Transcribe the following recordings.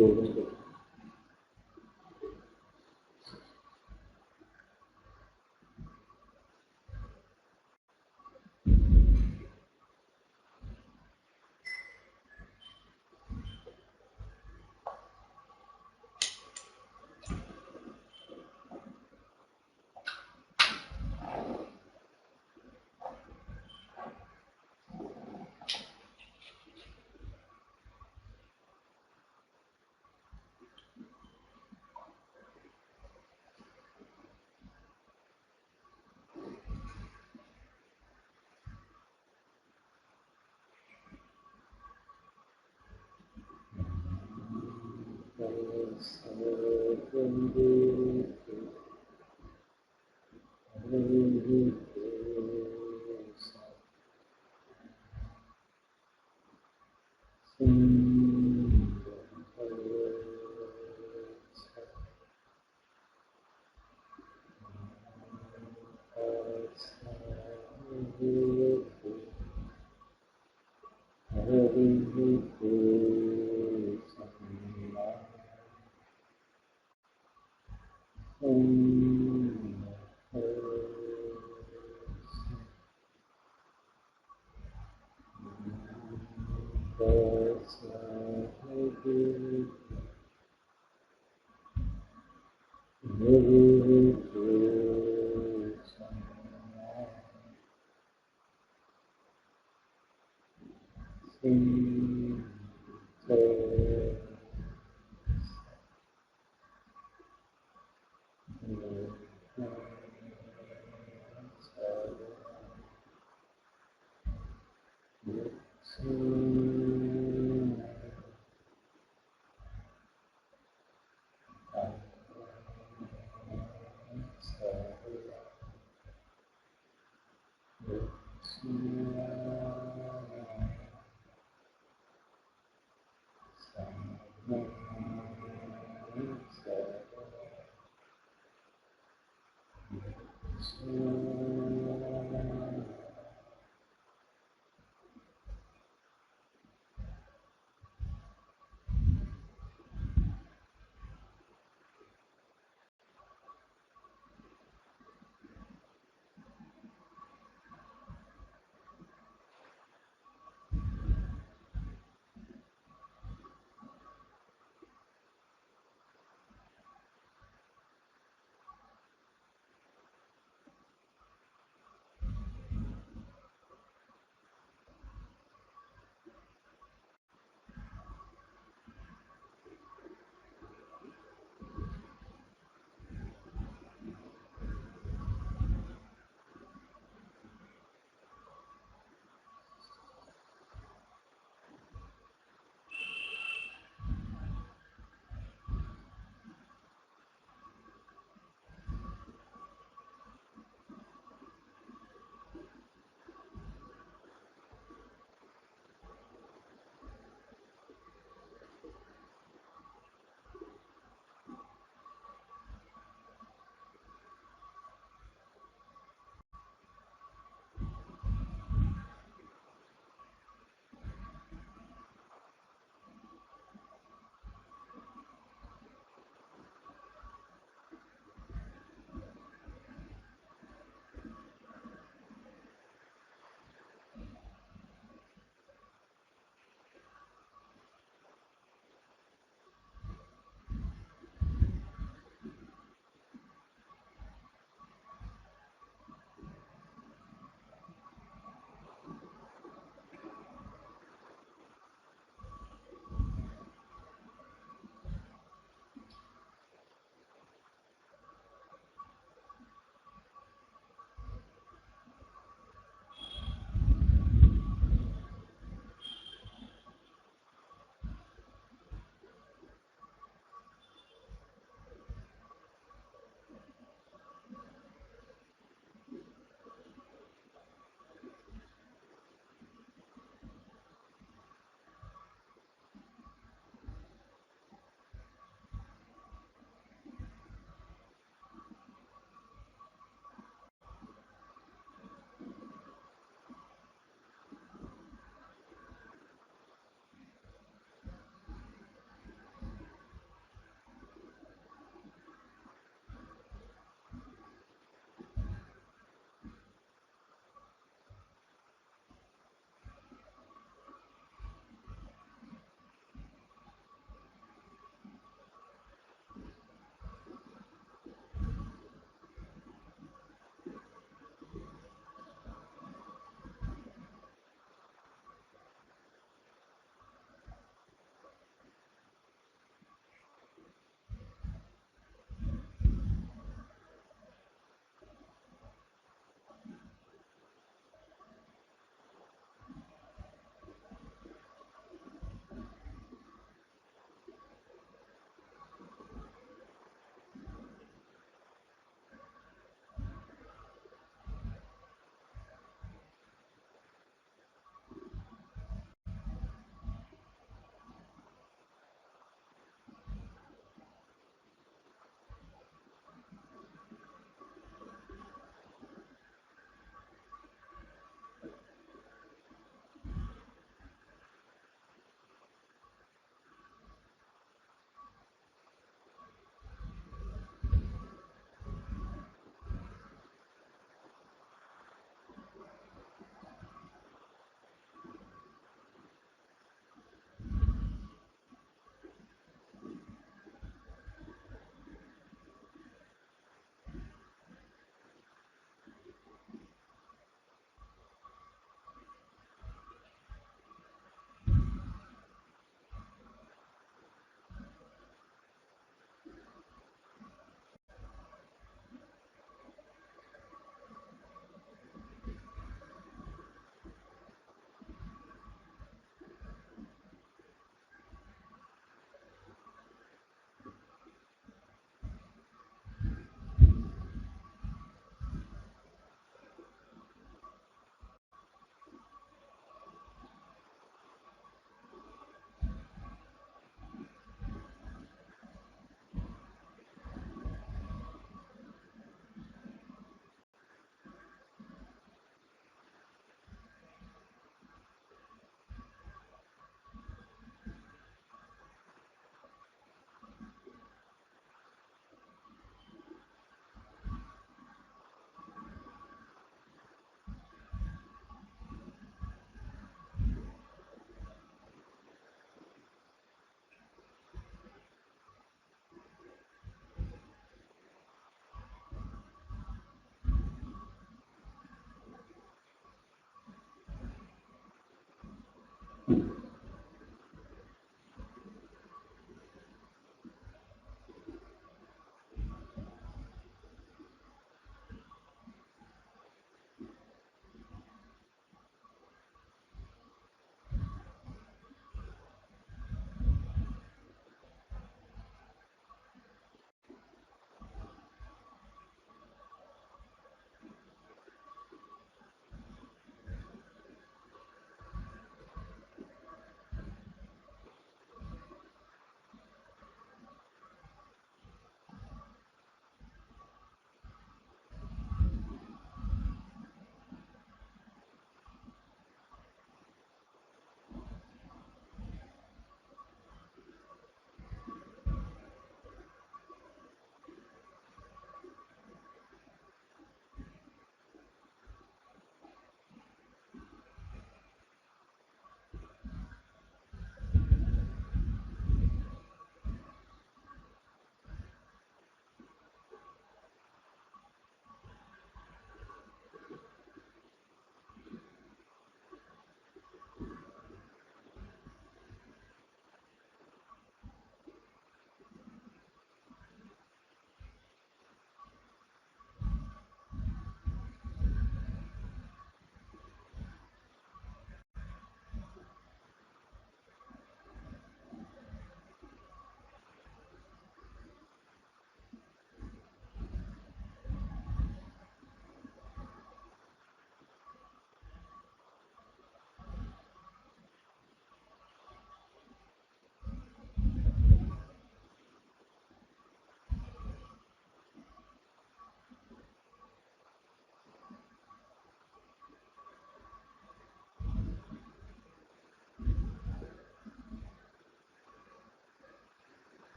Govind.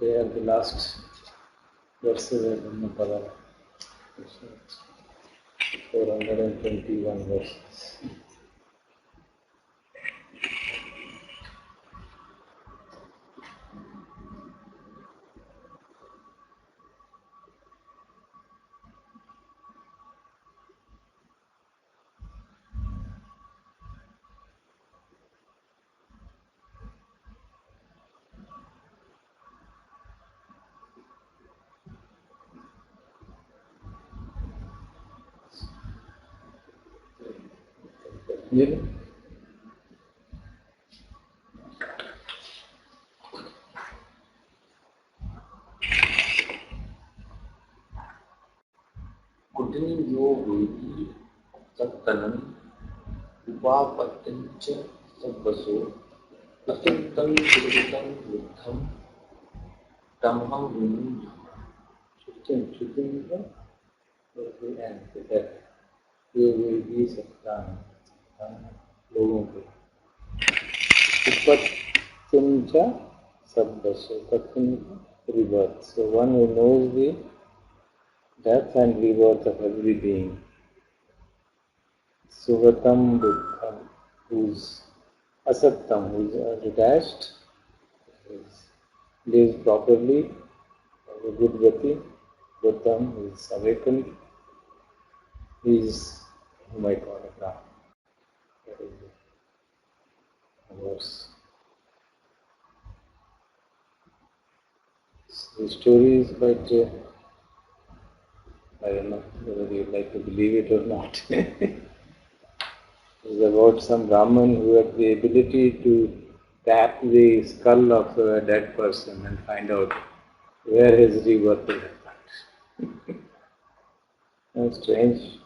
They are the last verses of the Parala. 421 verses. You कुटिनी यो वेदी तत्तनं उपापत्यञ्च सद्वसो अत्यन्तं सुरभितं बुद्धं तमहं विमुञ्च Chitin and that ये भी सकता है लोगों को उपत्तिंचा सद्वसो rebirth. So one who knows the death and rebirth of every being. Sugatam Buddham, who's asattam, who's detached, lives properly, has a good gati. Buddham is awakened. He is whom I call a Brahman. That is the verse. The story is quite, I don't know whether you'd like to believe it or not. It's about some Brahman who had the ability to tap the skull of a dead person and find out where his rebirth will happen. A strange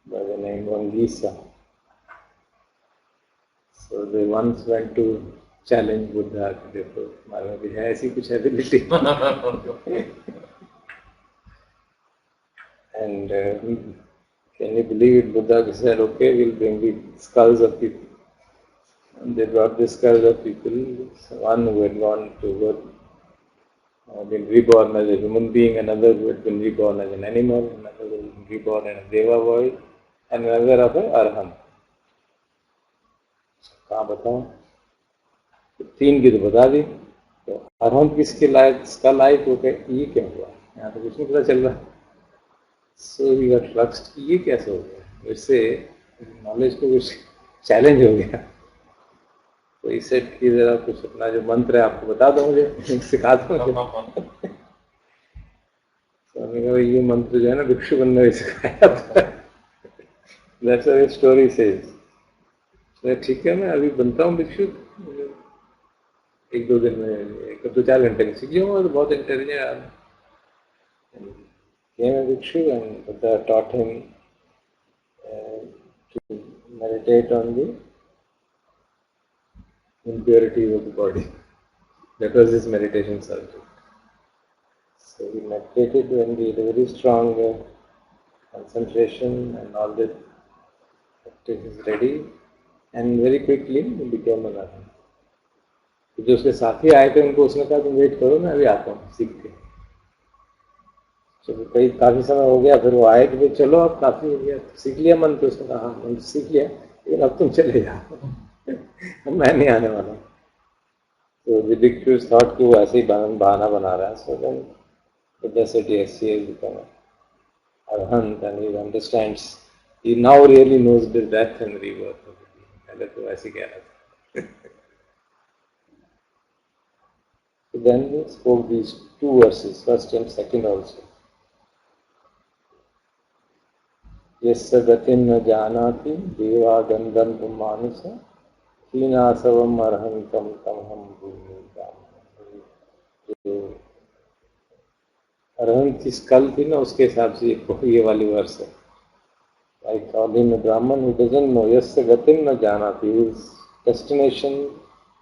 by the name Vangisa. So they once went to challenge Buddha, देखो हमारे में भी है ऐसी कुछ ability. And can you believe it? Buddha said, okay, we'll bring the skulls of people. And they brought the skulls of people. One who had gone to work, been reborn as a human being, another who had been reborn as an animal, another who had been reborn in a Deva world, and another of an Arhan. कहाँ बताओ? तीन की तो बता दी. तो अरहम किसके लायक school आई तो ये क्या हुआ? यहाँ तो कुछ नहीं पता चल रहा. So he got fluxed. ये कैसे हो गया? इससे नॉलेज को कुछ चैलेंज हो गया. तो इसे कि जरा कुछ अपना जो मंत्र है आपको बता दो मुझे, सिखा दो मुझे. तो हमने कहा ये मंत्र जो है ना भिक्षु बनने में सिखाया था. That's what the story says. तो ठीक है मैं अभी बनता हूँ भिक्षु. एक दो दिन में, एक दो चार घंटे में सीख जाऊंगा. तो बहुत इंटेलिजेंट आदमी. Came a bhikshu and Buddha taught him to meditate on the impurities of the body. That was his meditation subject. So he meditated when he had a very strong concentration and all the practice is ready, and very quickly he became an arhat. तो जो उसके साथी आए थे उनको उसने कहा तुम वेट करो मैं अभी आता हूँ सीख के. चलो काफी समय हो गया. फिर वो आए कि चलो अब काफी हो गया, सीख लिया मंत्र. उसने कहा हाँ मंत्र सीख लिया, लेकिन अब तुम चले जाओ. मैं नहीं आने वाला. तो the bhikkhus thought कि वो ऐसे ही बहाना बना रहा है. So then Buddha said yes, he has become arhant and he understands, he now really knows the death and rebirth of the being. पहले तो ऐसे कह रहा था. So then he spoke these two verses, first and second also. यस्य गतिं न जानाति देवा गन्धर्व मानुष हीनासवम अर्हंतम तमहम भूमि ब्राह्मण. जो अर्हंत की स्कल थी ना, उसके हिसाब से ये वाली वर्ष है. I call him a Brahman who doesn't know. Yasya gatim na janati. His destination,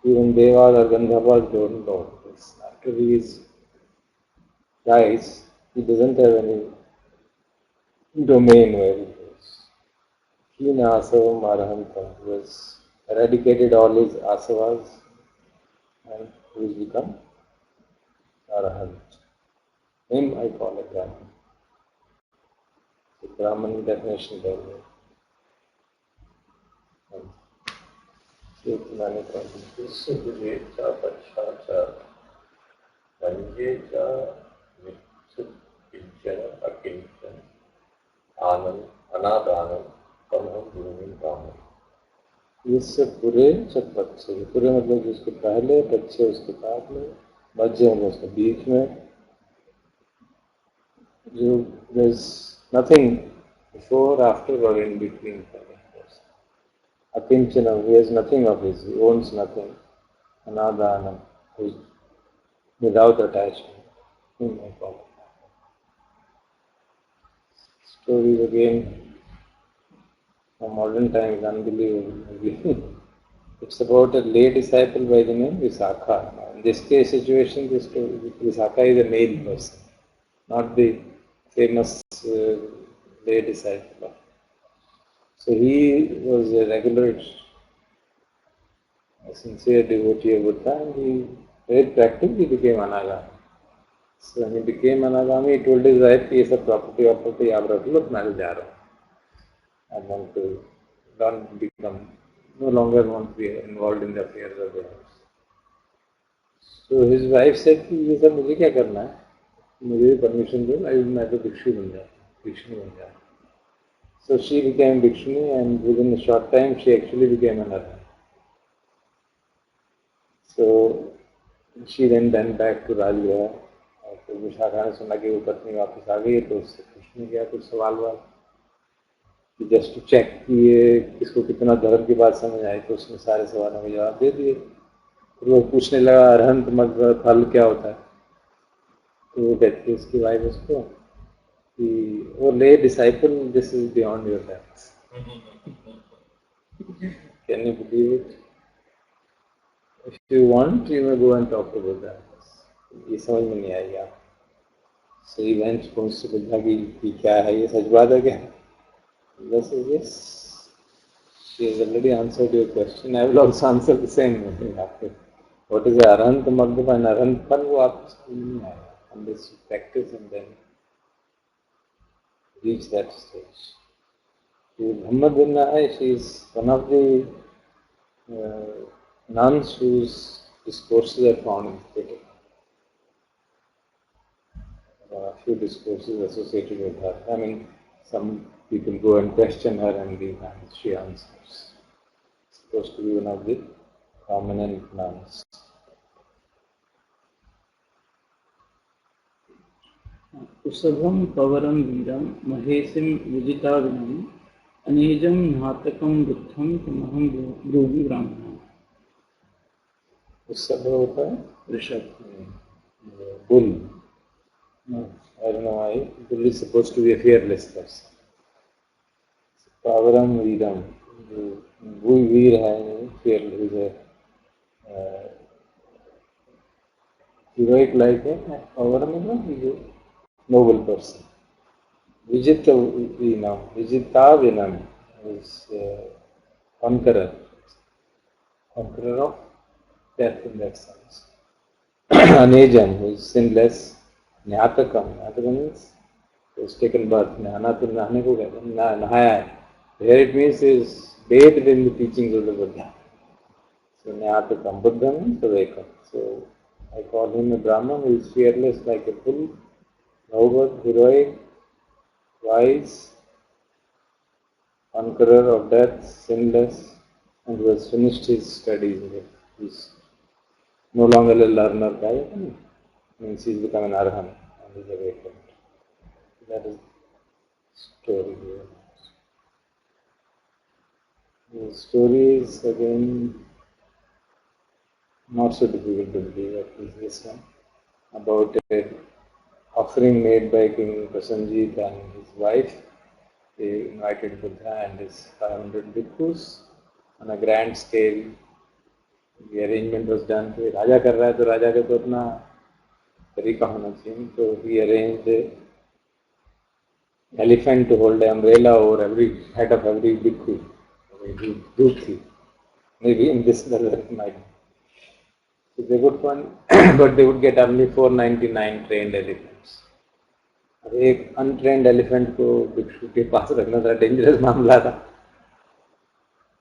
even Devas or Gandharvas don't know. After he dies, he doesn't have any domain where he goes. Hina asavam arahantam. He has eradicated all his asavas and who has become arahant. Him I call a Brahman. The Brahman definition there. इससे पूरे सब बच्चे, पूरे मतलब जिसके पहले, बच्चे उसके बाद में, मध्य में, उसके बीच में, जो there's nothing before, after or in between. Akinchanam, he has nothing of his, he owns nothing. Anadhanam, who is without attachment. Stories again from modern times, unbelievable. It's about a lay disciple by the name Visakha. In this case situation, this story, Visakha is a male person, not the famous lay disciple. So he was a regular, a sincere devotee of Buddha, and he very practically became Anagami. So when he became Anagami, he told his wife, "This is property, आप रख लो, मैं जा रहा हूँ. I want to no longer want to be involved in the affairs of the house." So his wife said, कि ये सब मुझे क्या करना है? मुझे permission दो, मैं तो भिक्षु बन जाऊँ. So she became Bhikshuni, and within a short time she actually became an arhat. So she then went back to Rajgriha. और फिर विशाखा ने सुना कि वो पत्नी वापस आ गई है, तो उससे पूछने गया कुछ सवाल कि जस्ट टू चेक कि ये किसको कितना धर्म की बात समझ आई, तो उसने सारे सवालों के जवाब दे दिए. फिर वो पूछने लगा अरहंत मग फल क्या होता है, तो वो कहती है उसकी वाइफ उसको कि वो lay disciple, this is beyond your levels. Can you believe it? If you want you may go and talk to Buddha. ये समझ में नहीं आएगा. So he went to Buddha की क्या है, ये सच बात है क्या? Buddha says, yes, she has already answered your question. I will also answer the same way after. What is the arhant magdapa and arhant fal, वो आपको समझ नहीं आएगा unless you practice and then reach that stage. Brahma Dinna, she is one of the nuns whose discourses are found in Tibetan. A few discourses associated with her. I mean, some people go and question her and she answers. Supposed to be one of the prominent nuns. कुसभम पवरम Viram महेशम विजिताविनम अनेजम नाटकम बुद्धम तमहम योगी ब्राह्मण. कुसभ होता है Rishabh. bull. I don't know why. Bull is supposed to be a fearless person. Pavaram Veeram, वो वीर है, fearless है, heroic like है. Pavaram मतलब noble person. Vijitavinam is conqueror of death in that sense. Anejam, who is sinless. Nyatakam means he has taken birth. Nahana to nahane ko कहते हैं, नहाया है. Here it means he is bathed in the teachings of the Buddha. So Nyatakam, Buddha means awakened. So I call him a Brahman who is fearless like a bull, noble, heroic, wise, conqueror of death, sinless, and who has finished his studies. He's no longer a learner guy, means he's become an arhan and he's awakened. That is the story here. The story is again not so difficult to believe, at least this one, about a offering made by King Prasenjit and his wife. They invited Buddha and his 500 bhikkhus on a grand scale. The arrangement was done. तो राजा कर रहा है तो राजा का तो अपना तरीका होना चाहिए. So he arranged elephant to hold an umbrella over every head of every bhikkhu. Group थी. Maybe in this level it might. So they would fund, but they would get only 499 trained elephants. अब एक untrained elephant को भिक्षु के पास रखना था, dangerous मामला था.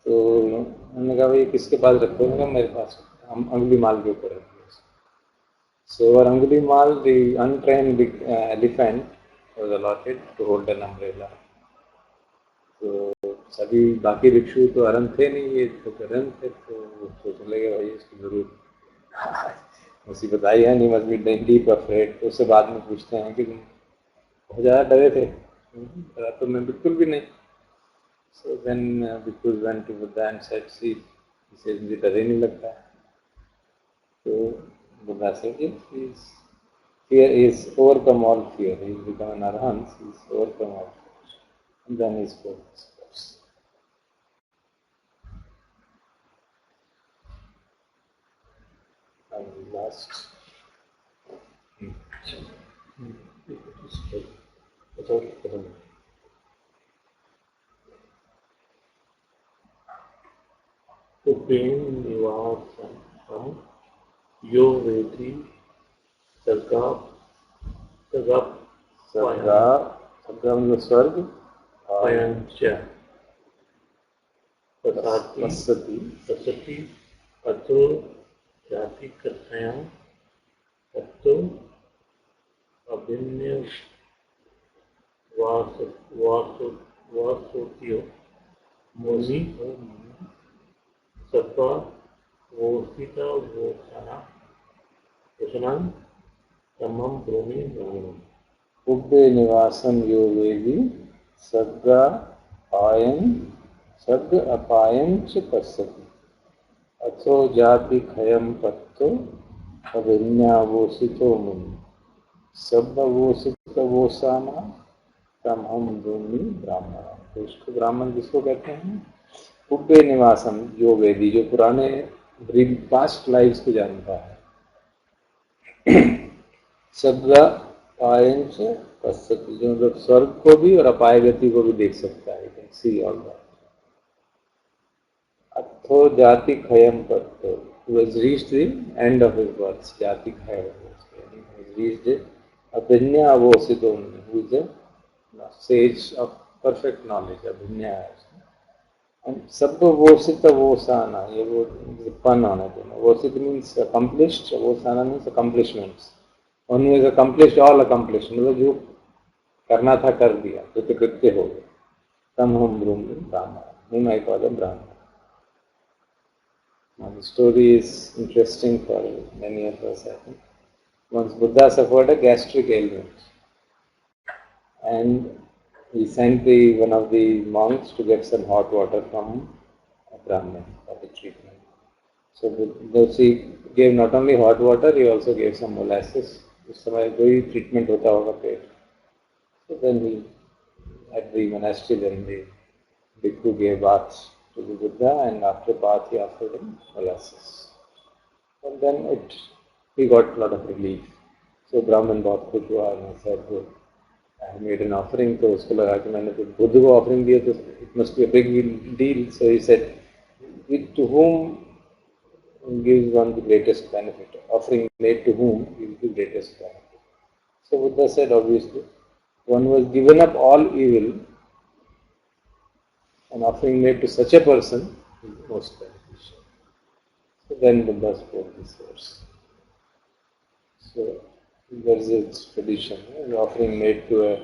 तो उन्होंने कहा भाई किसके पास रखो? मैंने कहा मेरे पास. हम अंगुलीमाल के ऊपर रखते. So over Angulimal, the untrained big elephant was allotted to hold an umbrella. तो सभी बाकी भिक्षु तो अरन थे नहीं, ये तो अरन थे. तो सोचने लगे भाई इसकी जरूर मुसीबत आई है. नहीं मस्ट बी डीप अफ्रेड. तो उससे बाद में पूछते हैं कि बहुत ज़्यादा डरे थे. डरा तो मैं बिल्कुल भी नहीं. So then bhikkhus went to Buddha and said, see, he says मुझे डर ही नहीं लगता. तो Buddha said, yes, fear is overcome all fear. He has become an arahant. He is overcome all fear. And then he spoke this verse. And last. Upin Nivasam Yo Vedi Sarga मतलब स्वर्ग. Payancha Pasati Ato Jati Kathayam Ato Abhinya Vasotyo Muni Sabba Vosita Vosana Vosanam Tamam Brahmi Brahmanam. Ubbe Nivasam Yo Vedi Sarga Apayam Ch Pasati Atho Jati Khayam Patto Avinyavosito Muni Sabba Vosita Vosana Tamam Brahmi Brahmana. तो इसको ब्राह्मण किसको कहते हैं? उब्बे निवासम जो वेदी, जो पुराने पास्ट लाइफ्स को जानता है. सब्गा पायंच पश्यति, जो मतलब स्वर्ग को भी और अपाय गति को भी देख सकता है. See all that. अथो जाति खयम पत्तो, who has reached the end of his words. जाति खयम, he has reached अभिन्या अवोसितो, who is a sage of perfect knowledge. अभिन्या. And sabba vosita vosana, ये वो पन होना चाहिए. Vosita means accomplished, vosana means accomplishments. One who has accomplished all accomplished, मतलब जो करना था कर दिया, जो तो कृत्य हो गया. तम हम ब्राह्मण, whom I call a Brahman. Now the story is interesting for many of us, I think. Once Buddha suffered a gastric ailment, and he sent one of the monks to get some hot water from a Brahmin for the treatment. So he gave not only hot water, he also gave some molasses. उस समय कोई treatment होता होगा पेट. So then he, at the monastery, then the bhikkhu gave bath to the Buddha, and after bath he offered him molasses. And then he got a lot of relief. So Brahman बहुत खुश हुआ and said, I made an offering. तो उसको लगा कि मैंने तो बुद्ध को offering दिया तो it must be a big deal. So he said, to whom gives one the greatest benefit? Offering made to whom gives the greatest benefit? So Buddha said, obviously, one who has given up all evil, an offering made to such a person is the most beneficial. So then Buddha spoke this verse. So there is a tradition, an offering made to a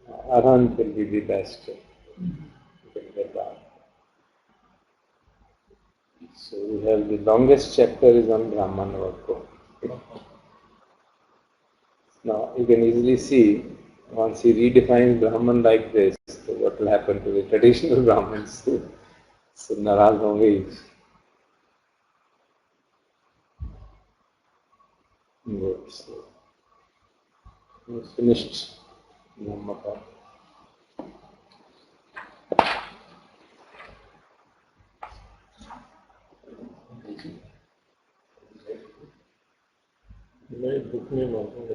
Arhant will be the best. So we have the longest chapter is on Brahman Varko. Now you can easily see once he redefines Brahman like this, so what will happen to the traditional Brahmins? So नाराज होंगे ही. Good. So we finished Brahmapad. मैं book में मांगूंगा.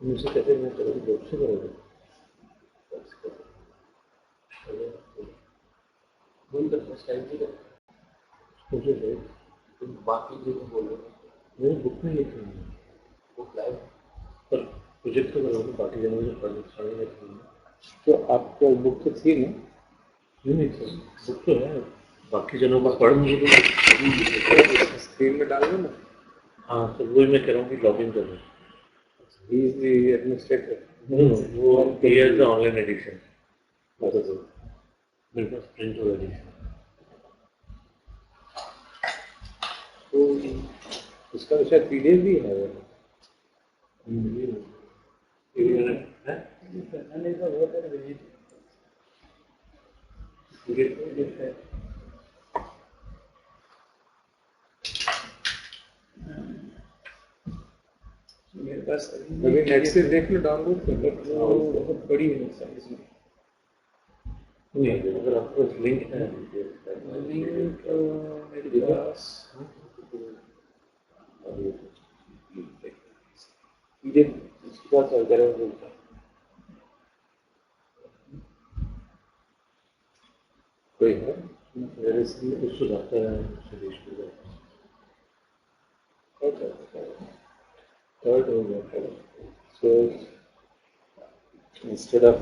मुझे कहते मैं चलो book से करोगे. बोल दो स्टाइल की मुझे दे. बाकी जो बोल रहे मेरे बुक में लिखे हैं. बुक लाइव पर प्रोजेक्ट तो करोगे बाकी जनों में पढ़ने में. तो आपका बुक तो थी ना? नहीं सर, बुक तो है. बाकी जनों का पढ़ मुझे तो स्क्रीन में डाल दो ना. हाँ तो वही मैं कह रहा हूँ कि लॉगिन कर लो. He is the administrator. वो ये है ऑनलाइन एडिशन. अच्छा. मेरे पास प्रिंट हो एडिशन. तो उसका तो शायद PDF भी है. मेरे पास अभी नेट से देख लो, डाउनलोड कर लो. बहुत बड़ी है साइज में. अगर आपको लिंक है लिंक मेरे पास इसके बाद चल करेंगे. कोई है मेरे से कुछ सुधारता है सुदेश को. थर्ड हो गया. So instead of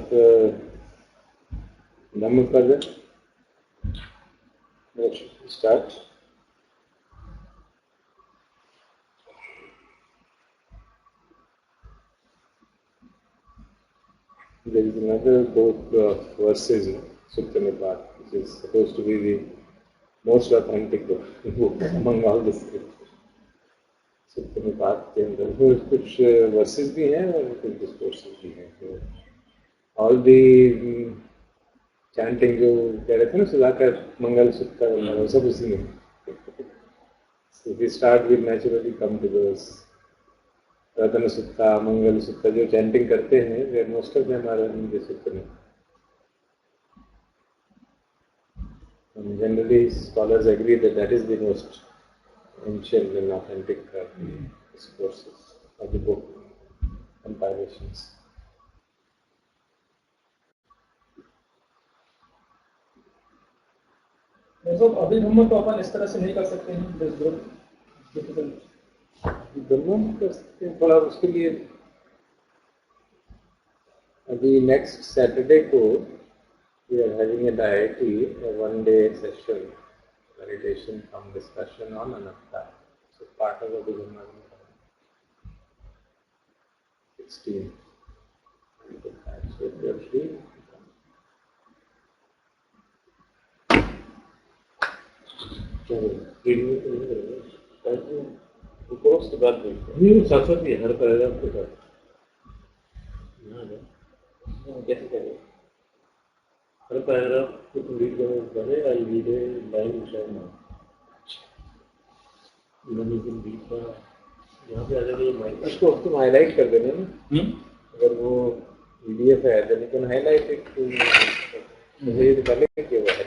Namapada, let's start. There is another book of verses, Sutta Nipat, which is supposed to be the most authentic book among all the scriptures. Sutta Nipat के अंदर कुछ verses भी हैं और कुछ discourses भी हैं. So all the chanting जो कह रहे थे ना सुधाकर मंगल सुत्ता वो सब उसी में. So we start with naturally come to those रतन सुत्ता मंगल सुत्ता जो चैंटिंग करते हैं, वे most of them are in this sutta में. And generally scholars agree that that is the most ancient and authentic discourses of the book compilations. अभिब्रह्म तो अपन इस तरह से नहीं कर सकते हैं. ब्रह्म कर सकते हैं थोड़ा. उसके लिए अभी नेक्स्ट सैटरडे को we are having an IIT one day session meditation from discussion on anatta. So part of the Brahma 16. So if you are free, उसके बाद नहीं साथ साथ ही हर पैराग्राफ के साथ कैसे करें हर पैराग्राफ को रीड करें. आई रीड ए लाइन इंशाल्लाह यहाँ पे आ जाएगा. उसको तुम हाईलाइट कर देना ना. अगर वो PDF है तो लेकिन हाईलाइट एक मुझे ये पहले किया हुआ है.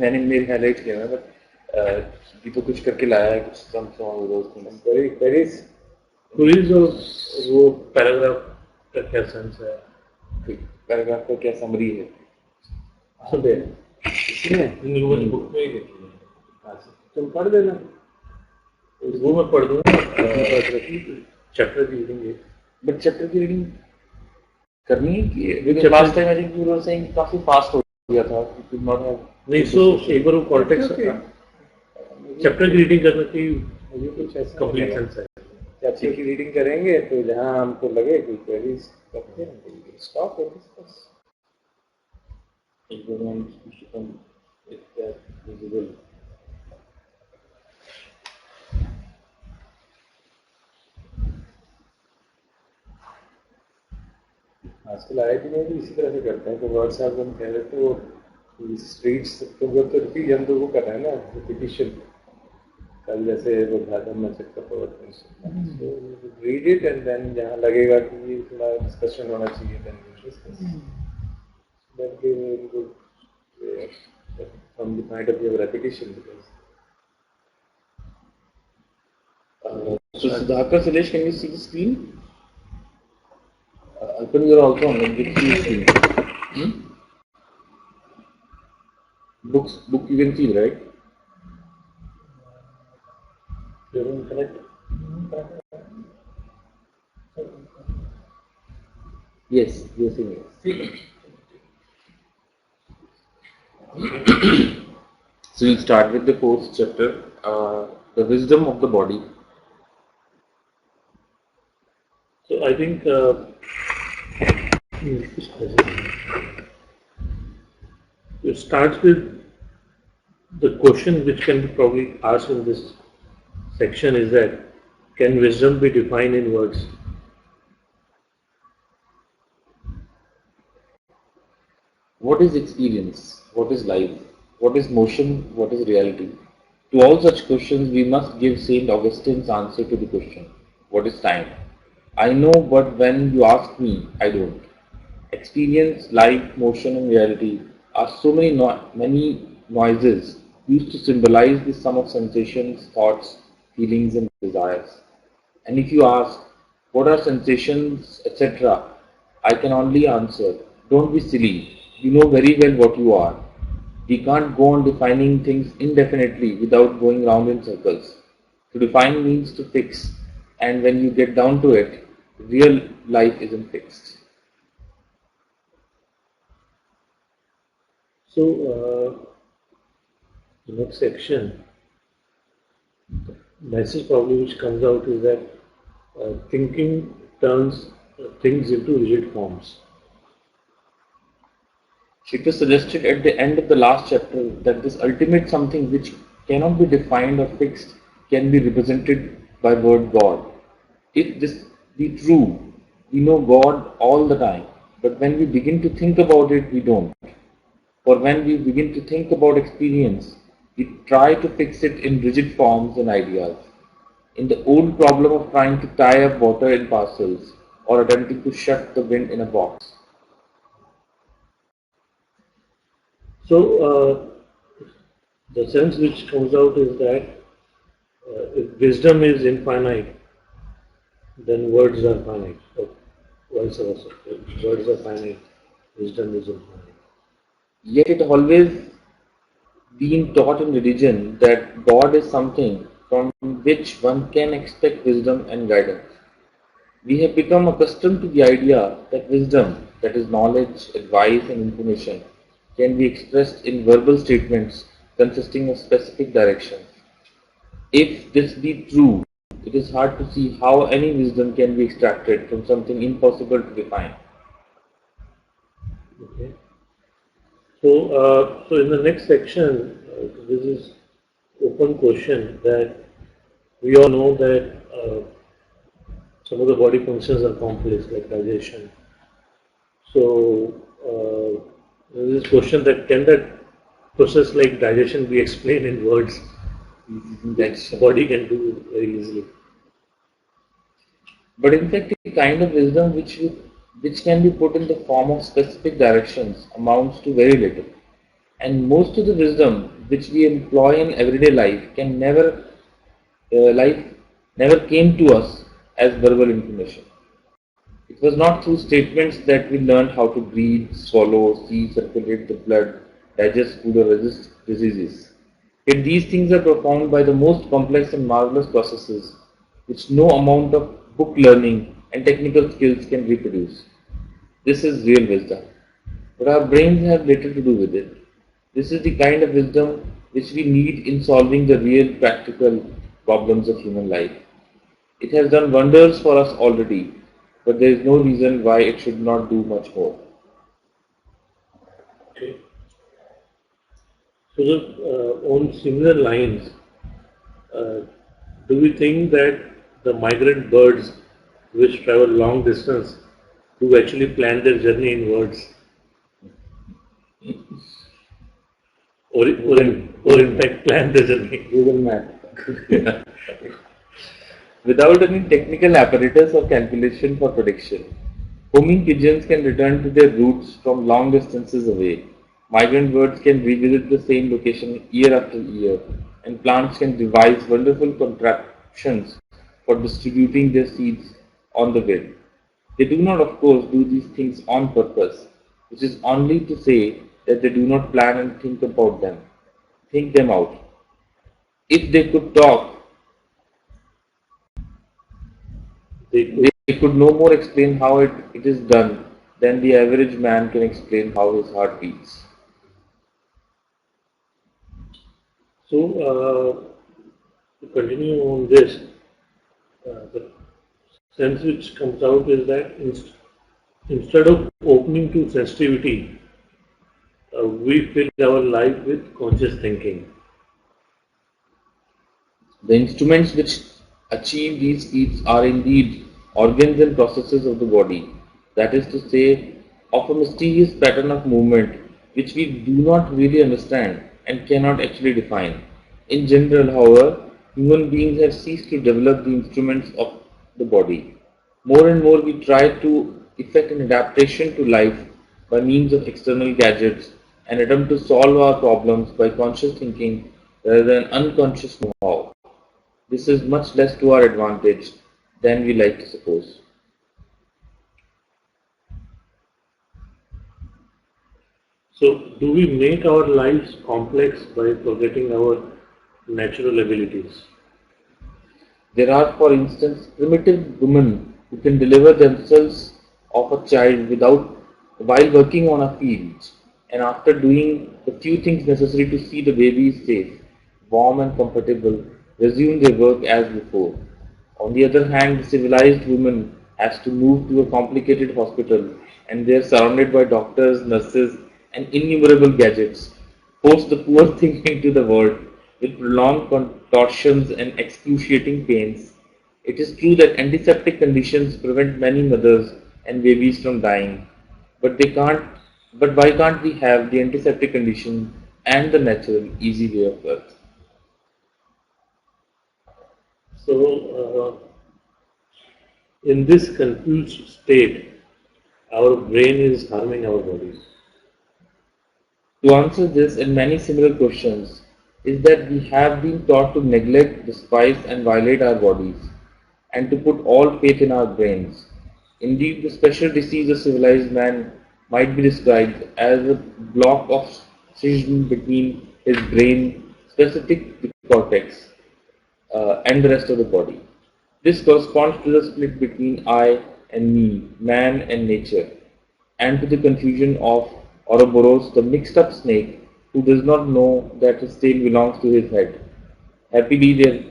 मैंने मेरी हाईलाइट किया है. बट ये तो कुछ करके लाया है कुछ सम क्वेरीज और वो पैराग्राफ का क्या सेंस है. पैराग्राफ का क्या समरी है. इसमें बुक में ही देखी है. तुम पढ़ देना. वो मैं पढ़ दूंगा चैप्टर की रीडिंग. बट चैप्टर की रीडिंग करनी है कि last time I think you were saying काफी फास्ट हो दिया था, you could not have. नहीं, सो एक बार वो कॉर्टेक्स चैप्टर की रीडिंग करने की मुझे कुछ ऐसा कंप्लीट लगा। सेंस है। चैप्टर की रीडिंग करेंगे तो जहाँ हमको लगे कि क्वेरीज करते हैं stop and discuss. Everyone used to come with that visible. आजकल IIT में भी इसी तरह से करते हैं। तो वर्ड साहब हम कह रहे थे वो स्ट्रीट्स तो रिपीट हम तो वो कर रहे हैं ना, रिपीटिशन। कल जैसे वो धातम में चक्कर प्रवर्तन, रीड इट एंड देन जहाँ लगेगा कि ये थोड़ा डिस्कशन होना चाहिए then discuss. That gave a very good from the point of view of repetition because So Sudhakar, Suresh, can you see the screen? Alpan, you are also on the screen. Book you can see, right? You don't connect. Yes, yes, yes. So we'll start with the fourth chapter, the wisdom of the body. So I think it starts with the question which can be probably asked in this section is that can wisdom be defined in words? What is experience? What is life? What is motion? What is reality? To all such questions, we must give Saint Augustine's answer to the question, what is time? I know, but when you ask me, I don't. Experience, life, motion, and reality are so many noises used to symbolize the sum of sensations, thoughts, feelings, and desires. And if you ask, what are sensations, etc., I can only answer, don't be silly. You know very well what you are. We can't go on defining things indefinitely without going round in circles. To define means to fix, and when you get down to it, real life isn't fixed. So the next section, the message probably which comes out is that thinking turns things into rigid forms. It was suggested at the end of the last chapter that this ultimate something which cannot be defined or fixed can be represented by word God. If this be true, we know God all the time, but when we begin to think about it, we don't. For when we begin to think about experience, we try to fix it in rigid forms and ideas. In the old problem of trying to tie up water in parcels or attempting to shut the wind in a box. So the sense which comes out is that if wisdom is infinite, then words are finite. Or vice versa. If words are finite, wisdom is infinite. Yet it always been taught in religion that God is something from which one can expect wisdom and guidance. We have become accustomed to the idea that wisdom, that is knowledge, advice, and information, can be expressed in verbal statements consisting of specific directions. If this be true, it is hard to see how any wisdom can be extracted from something impossible to define. Okay. So in the next section, this is open question that we all know that some of the body functions are complex, like digestion. So there is this question that can that process like digestion be explained in words that the body can do very easily? But in fact, the kind of wisdom which can be put in the form of specific directions amounts to very little. And most of the wisdom which we employ in everyday life can never came to us as verbal information. It was not through statements that we learned how to breathe, swallow, see, circulate the blood, digest food, or resist diseases. Yet these things are performed by the most complex and marvelous processes which no amount of book learning and technical skills can reproduce. This is real wisdom. but our brains have little to do with it. This is the kind of wisdom which we need in solving the real practical problems of human life. It has done wonders for us already, but there is no reason why it should not do much more. Okay. So, on similar lines, uh, do we think that the migrant birds which travel long distance do actually plan their journey in words, or in fact plan the journey? Google Map. Without any technical apparatus or calculation for prediction, homing pigeons can return to their roots from long distances away. Migrant birds can revisit the same location year after year, and plants can devise wonderful contraptions for distributing their seeds on the wind. They do not, of course, do these things on purpose, which is only to say that they do not plan and think them out. If they could talk, They could. they could no more explain how it is done than the average man can explain how his heart beats. So, to continue on this, the sense which comes out is that instead of opening to sensitivity, we fill our life with conscious thinking. The instruments which achieve these feats are indeed organs and processes of the body, that is to say, of a mysterious pattern of movement which we do not really understand and cannot actually define. In general, however, human beings have ceased to develop the instruments of the body. More and more we try to effect an adaptation to life by means of external gadgets and attempt to solve our problems by conscious thinking rather than unconscious know-how. This is much less to our advantage than we like to suppose. So, do we make our lives complex by forgetting our natural abilities? There are, for instance, primitive women who can deliver themselves of a child without while working on a field, and after doing the few things necessary to see the baby is safe, warm and comfortable, resume their work as before. On the other hand, the civilized woman has to move to a complicated hospital and they are surrounded by doctors, nurses, and innumerable gadgets, force the poor thing into the world with prolonged contortions and excruciating pains. It is true that antiseptic conditions prevent many mothers and babies from dying, but they can't. But why can't we have the antiseptic condition and the natural, easy way of birth? So, in this confused state, our brain is harming our bodies. To answer this and many similar questions is that we have been taught to neglect, despise, and violate our bodies, and to put all faith in our brains. Indeed, the special disease of civilized man might be described as a block of scission between his brain, specific the cortex, and the rest of the body. This corresponds to the split between I and me, man and nature, and to the confusion of Ouroboros, the mixed up snake, who does not know that his tail belongs to his head. Happily, there,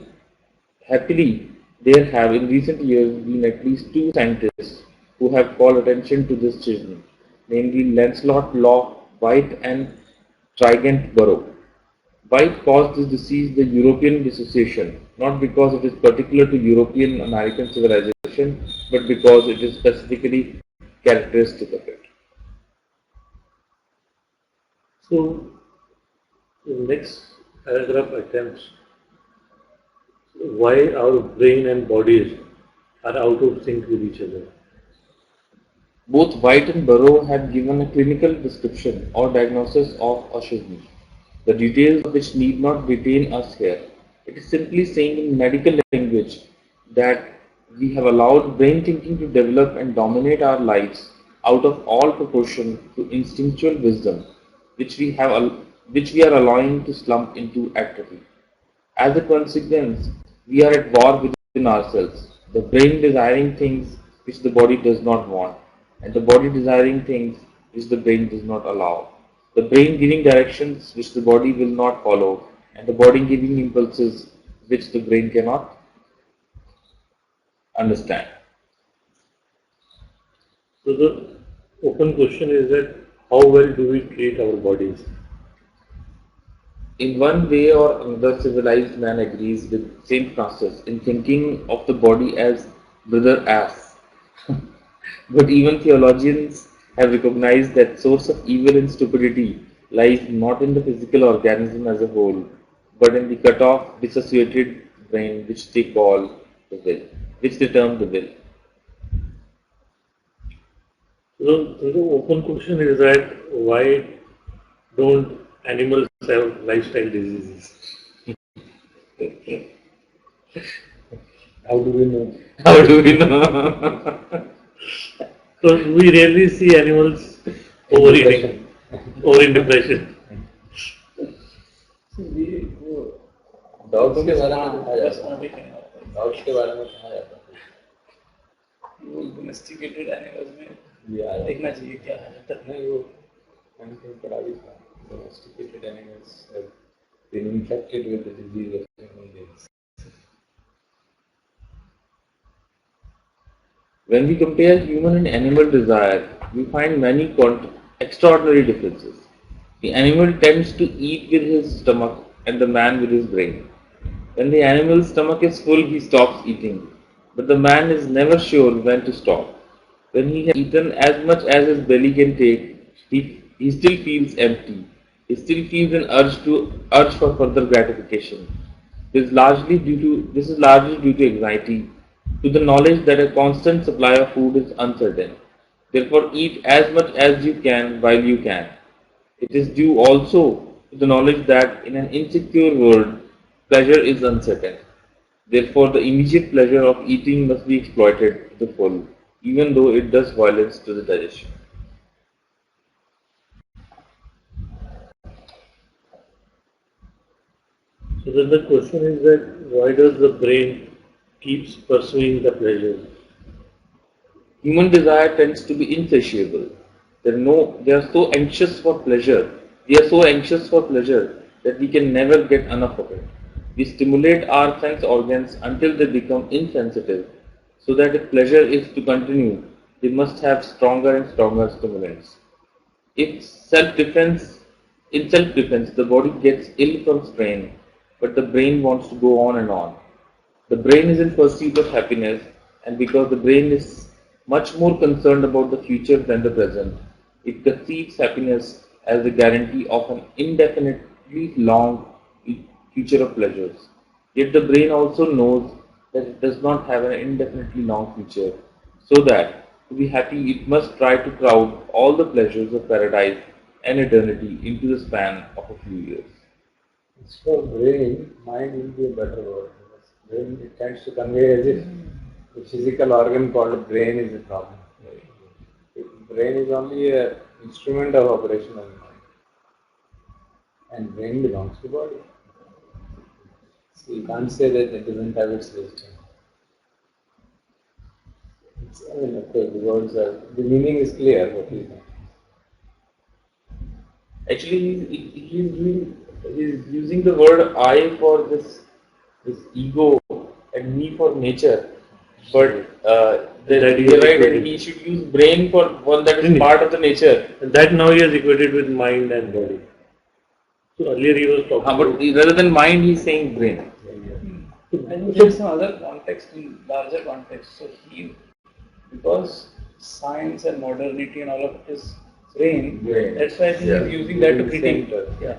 happily, there have in recent years been at least two scientists who have called attention to this schism, namely Lancelot Law White and Trigant Burrow. White caused this disease the European dissociation, not because it is particular to European American civilization, but because it is specifically characteristic of it. So, the next paragraph attempts why our brain and bodies are out of sync with each other. Both White and Burrow have given a clinical description or diagnosis of autism, the details of which need not detain us here. It is simply saying in medical language that we have allowed brain thinking to develop and dominate our lives out of all proportion to instinctual wisdom, which we are allowing to slump into atrophy. As a consequence, we are at war within ourselves, the brain desiring things which the body does not want, and the body desiring things which the brain does not allow. The brain giving directions which the body will not follow, and the body giving impulses which the brain cannot understand. So the open question is that how well do we treat our bodies? In one way or another, civilized man agrees with Saint Francis in thinking of the body as brother ass. But even theologians have recognized that source of evil and stupidity lies not in the physical organism as a whole, but in the cut off, dissociated brain which they call the will, which they term the will. So the open question is that why don't animals have lifestyle diseases? How do we know? How do we know? So we rarely see animals overeating or in depression. Dogs के बारे में कहा जाता है, dogs के बारे में कहा जाता है, वो डोमेस्टिकेटेड एनिमल्स में या देखना चाहिए क्या है तक नहीं वो मैंने कहीं पढ़ा भी था, domesticated animals have been infected with the disease of human beings. When we compare human and animal desire, we find many extraordinary differences. The animal tends to eat with his stomach and the man with his brain. When the animal's stomach is full, he stops eating, but the man is never sure when to stop. When he has eaten as much as his belly can take, he still feels empty. He still feels an urge for further gratification. This is largely due to anxiety, to the knowledge that a constant supply of food is uncertain. Therefore, eat as much as you can while you can. It is due also to the knowledge that in an insecure world, pleasure is uncertain. Therefore, the immediate pleasure of eating must be exploited to the full, even though it does violence to the digestion. So then the question is that why does the brain keeps pursuing the pleasure? Human desire tends to be insatiable. They are so anxious for pleasure. We are so anxious for pleasure that we can never get enough of it. We stimulate our sense organs until they become insensitive, so that if pleasure is to continue, they must have stronger and stronger stimulants. If self-defense, in self-defense, the body gets ill from strain, but the brain wants to go on and on. The brain is in pursuit of happiness, and because the brain is much more concerned about the future than the present, it conceives happiness as the guarantee of an indefinitely long future of pleasures. Yet the brain also knows that it does not have an indefinitely long future, so that to be happy it must try to crowd all the pleasures of paradise and eternity into the span of a few years. Instead of brain, mind will be a better word. Because brain it tends to convey as if the physical organ called brain is a problem. Brain is only an instrument of operation of the mind, and brain belongs to body. So you can't say that it doesn't have its wisdom. I mean, of course, the meaning is clear. What you think? Actually, he's using the word I for this ego and me for nature, but you're right that he should use brain for one that is part of the nature. And that now he has equated with mind and body. So earlier he was talking But rather than mind, he's saying brain. I think there's some other context, in larger context. So because science and modernity and all of it is brain, that's why I think he's using that to critique. Yeah.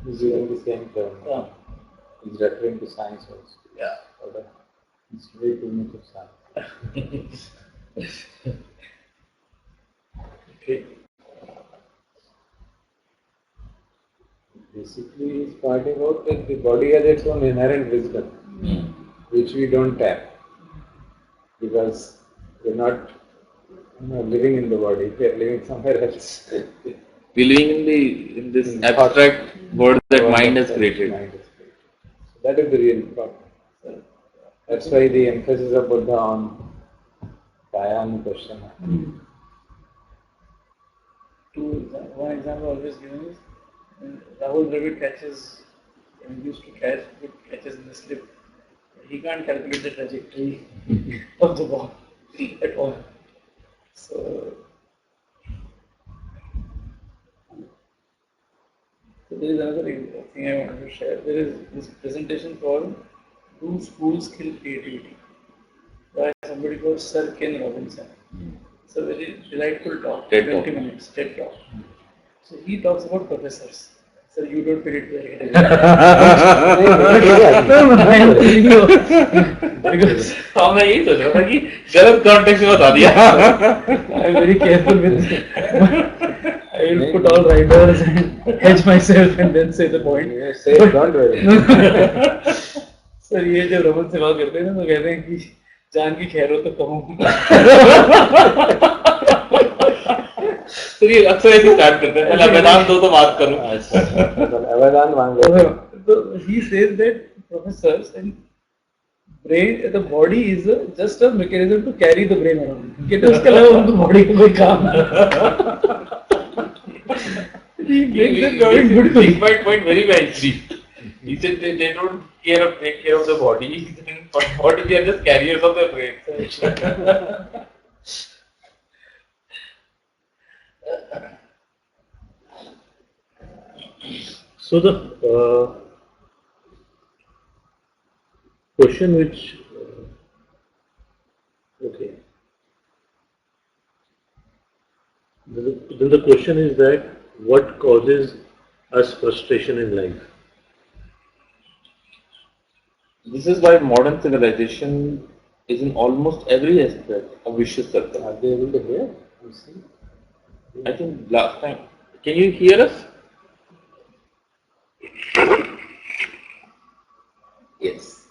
He's using the same term. Yeah. He's referring to science also. Yeah. It's way too much of science. okay. Basically, he's pointing out that the body has its own inherent wisdom, which we don't tap, because we're not living in the body, we're living somewhere else. We're living in this abstract world that mind has created. So that is the real problem. That's why the emphasis of Buddha on Kaya Anupashana. One example always given is when Rahul Dravid used to catch good catches in the slip. He can't calculate the trajectory of the ball at all. So there is another thing I wanted to share. There is this presentation called "Do Schools Kill Creativity?" by somebody called Sir Ken Robinson. It's a very delightful talk, TED 20 talk. minutes, TED talk. So he talks about professors. Sir, you don't fit it very because हाँ मैं यही सोच रहा था कि गलत context में बता दिया I am very careful with I will put all riders and hedge myself and then say the point. Say it, don't worry. Sir ये जब रमन से बात करते हैं ना तो कहते हैं कि जान की खैर हो तो कहूँ तो ये अक्सर ऐसे स्टार्ट करते हैं पहले मैदान दो तो बात करूं अवदान मांग लो So he says that professors and brain, the body is just a mechanism to carry the brain around. कि उसके अलावा उनको body का कोई काम He makes it very good. He made point very nicely. He said they don't take care of the body. Then what if they are just carriers of the brain? So the question which okay, then the question is that what causes us frustration in life? This is why modern civilization is in almost every aspect a vicious circle. Are they able to hear? You see? I think last time. Can you hear us? Yes.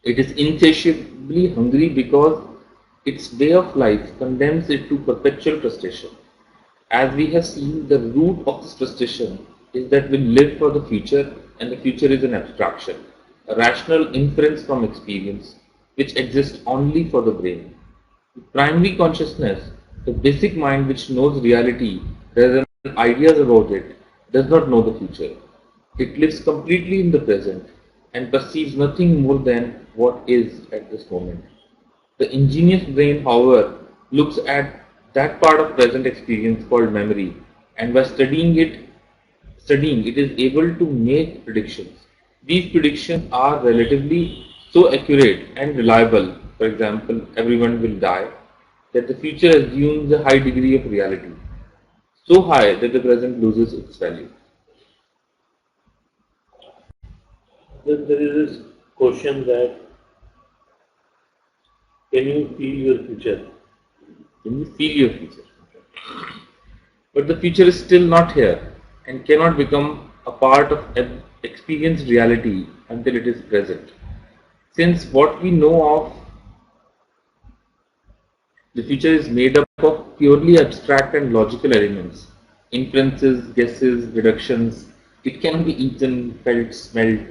It is insatiably hungry because its way of life condemns it to perpetual frustration. As we have seen, the root of this frustration is that we live for the future, and the future is an abstraction, a rational inference from experience, which exists only for the brain. The primary consciousness, the basic mind which knows reality rather than ideas about it, does not know the future. It lives completely in the present and perceives nothing more than what is at this moment. The ingenious brain, however, looks at that part of present experience called memory, and by studying it is able to make predictions. These predictions are relatively so accurate and reliable, for example, everyone will die, that the future assumes a high degree of reality, so high that the present loses its value. Then there is this question that can you feel your future? Can you feel your future? But the future is still not here and cannot become a part of experienced reality until it is present. Since what we know of the future is made up of purely abstract and logical elements, inferences, guesses, deductions, it cannot be eaten, felt, smelt,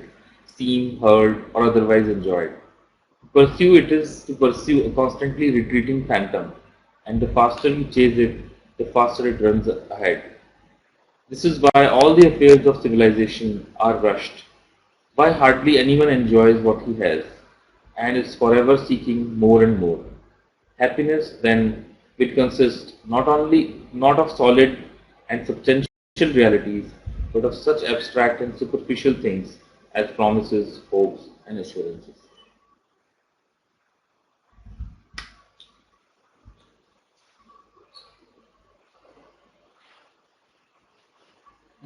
seen, heard, or otherwise enjoyed. To pursue it is to pursue a constantly retreating phantom, and the faster we chase it, the faster it runs ahead. This is why all the affairs of civilization are rushed, why hardly anyone enjoys what he has, and is forever seeking more and more. Happiness, then, will consist not of solid and substantial realities, but of such abstract and superficial things as promises, hopes, and assurances.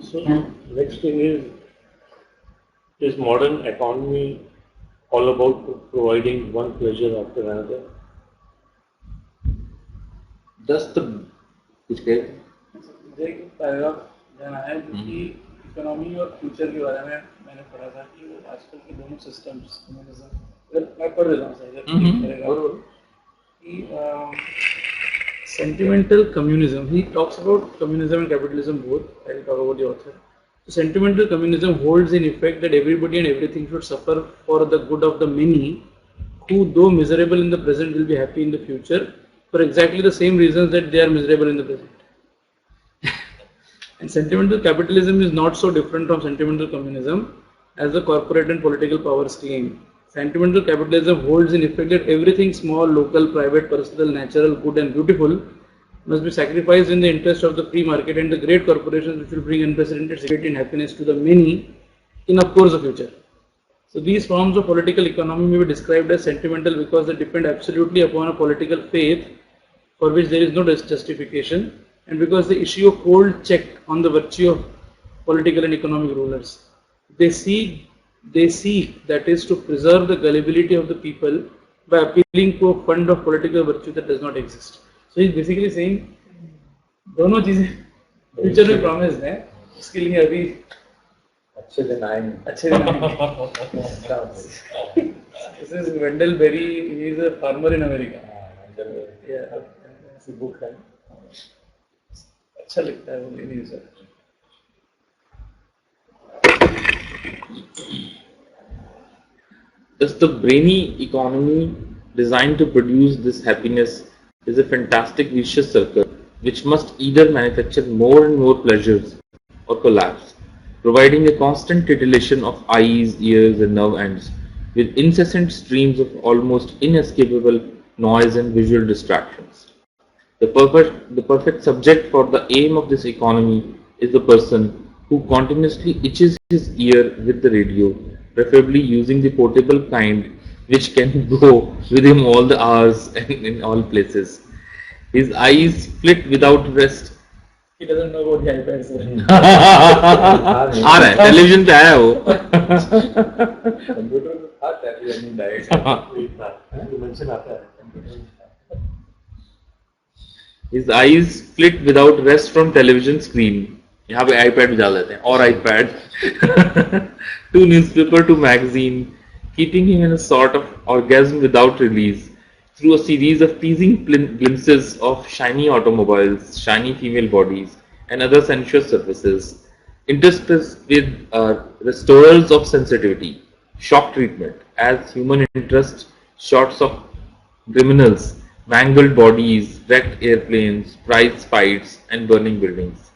So next thing is modern economy all about providing one pleasure after another? Thus the which case? मुझे एक paragraph देना है जो कि economy और future के बारे में मैंने पढ़ा था कि वो आजकल के दोनों सिस्टम्स कम्युनिज्म मैं पढ़ देता हूँ सही कि sentimental communism. He talks about communism and capitalism both. I will talk about the author. So sentimental communism holds in effect that everybody and everything should suffer for the good of the many, who, though miserable in the present, will be happy in the future, for exactly the same reasons that they are miserable in the present. And sentimental capitalism is not so different from sentimental communism as the corporate and political powers claim. Sentimental capitalism holds in effect that everything small, local, private, personal, natural, good and beautiful must be sacrificed in the interest of the free market and the great corporations which will bring unprecedented security and happiness to the many in, of course, the future. So these forms of political economy may be described as sentimental because they depend absolutely upon a political faith for which there is no justification, and because they issue a cold check on the virtue of political and economic rulers. They seek, that is, to preserve the gullibility of the people by appealing to a fund of political virtue that does not exist. So he's basically saying दोनों चीजें future में promise है, उसके लिए अभी अच्छे दिन आएंगे. अच्छे दिन आएंगे. This is Wendell Berry. He is a farmer in America. Yeah, ऐसी बुक है. अच्छा लगता है वो लेनी sir. Thus, the brainy economy designed to produce this happiness is a fantastic vicious circle which must either manufacture more and more pleasures or collapse, providing a constant titillation of eyes, ears, and nerve ends with incessant streams of almost inescapable noise and visual distractions. The perfect subject for the aim of this economy is the person who continuously itches his ear with the radio, preferably using the portable kind which can go with him all the hours and in all places. His eyes flit without rest. He doesn't know about the iPad sir. आ रहा है television पे आया वो. Computer में था television direct. Mention आता है. His eyes flit without rest from television screen. यहाँ पे iPad डाल देते हैं और iPad to newspaper to magazine, keeping him in a sort of orgasm without release through a series of teasing glimpses of shiny automobiles, shiny female bodies, and other sensuous surfaces, interspersed with restorers of sensitivity, shock treatment, as human interest, shots of criminals, mangled bodies, wrecked airplanes, prize fights, and burning buildings.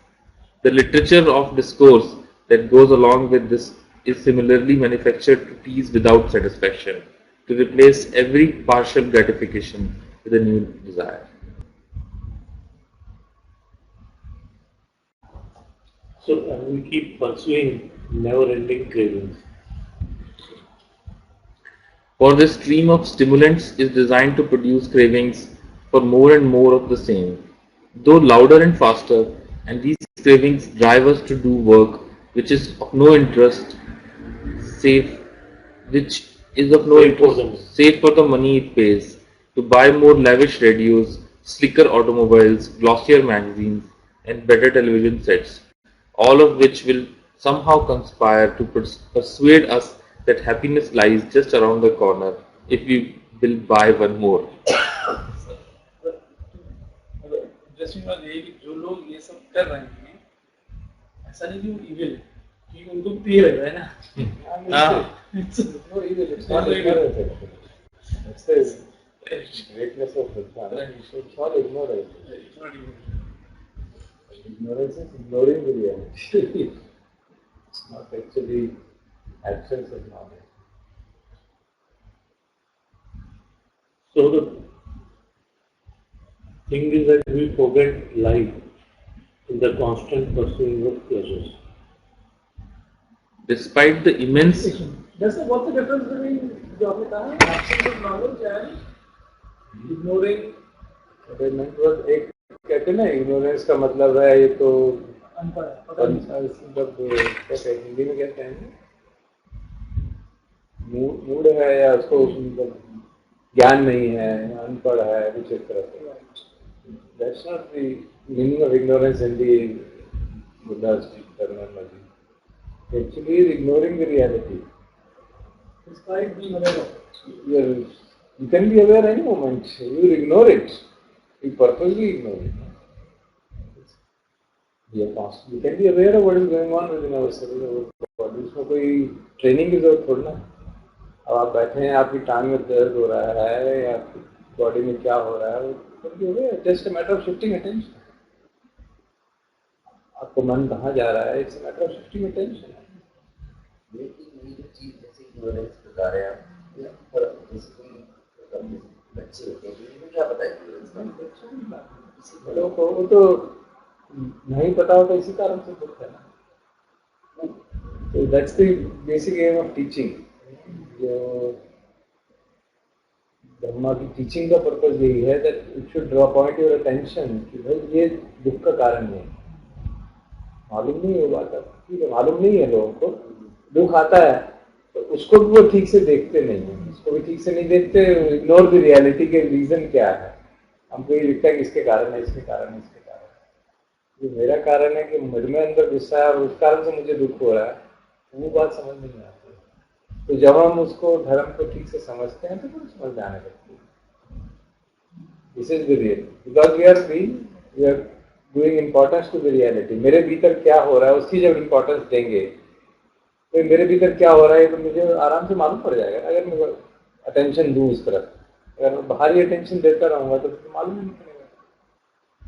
The literature of discourse that goes along with this is similarly manufactured to tease without satisfaction, to replace every partial gratification with a new desire. So we keep pursuing never-ending cravings. For this stream of stimulants is designed to produce cravings for more and more of the same, though louder and faster, and these cravings drive us to do work which is of no interest, save for the money it pays, to buy more lavish radios, slicker automobiles, glossier magazines, and better television sets, all of which will somehow conspire to persuade us that happiness lies just around the corner if we will buy one more. Interesting बात ये है कि जो लोग ये सब कर रहे हैं ऐसा नहीं कि वो इविल कि उनको प्रिय लग रहा है ना. It's not ignorance. It's the greatness of Bhagwan. It's all ignorance. It's not evil. Ignorance is ignoring the reality. It's not actually absence of knowledge. So the thing is that we forget life in the constant pursuing of pleasures. Despite the immense What's the difference between जो आपने कहा absence of knowledge and ignoring? एक कहते हैं ना ignorance का मतलब है ये तो मतलब क्या हिंदी में कहते हैं मूड है या उसको मतलब ज्ञान नहीं है, अनपढ़ है, कुछ इस तरह से. That's not the meaning of ignorance in the Buddha's terminology. Actually, is ignoring the reality. Despite being aware of it. You can be aware any moment. You ignore it. You purposely ignore it. You can be aware of what is going on within ourselves, our body. उसमें कोई training की जरूरत थोड़ी ना. अब आप बैठे हैं, आपकी टांग में दर्द हो रहा है या आपकी बॉडी में क्या हो रहा है, just matter of shifting attention. आपको मन कहाँ जा रहा है, it's matter of shifting attention. लेकिन ये जो चीज जैसे इग्नोरेंस बता रहे हैं आप, या पर जैसे बच्चे होते हैं उनको क्या पता है लोगों को वो तो नहीं पता होता, इसी कारण से दुख है ना. तो that's the basic aim of teaching. जो धर्मा की टीचिंग का पर्पज यही है that it should draw point your attention कि भाई ये दुख का कारण नहीं. मालूम नहीं है बात, ठीक है, मालूम नहीं है लोगों को. दुख आता है तो उसको भी वो ठीक से देखते नहीं है, उसको भी ठीक से नहीं देखते. इग्नोर द रियलिटी के रीजन क्या है. हमको ये दिखता है कि इसके कारण है, इसके कारण है, इसके कारण है. जो मेरा कारण है कि मुझ में अंदर गुस्सा है और उस कारण से मुझे दुख हो रहा है, वो बात समझ नहीं आती. तो जब हम उसको धर्म को ठीक से समझते हैं तो फिर समझ आने लगती है. This is the real, because we are doing importance to the reality. मेरे भीतर क्या हो रहा है उसकी जब इम्पोर्टेंस देंगे तो मेरे भीतर क्या हो रहा है तो मुझे आराम से मालूम पड़ जाएगा. अगर मैं अटेंशन दूँ उस तरफ, अगर मैं बाहरी अटेंशन देता रहूँगा तो फिर मालूम नहीं पड़ेगा.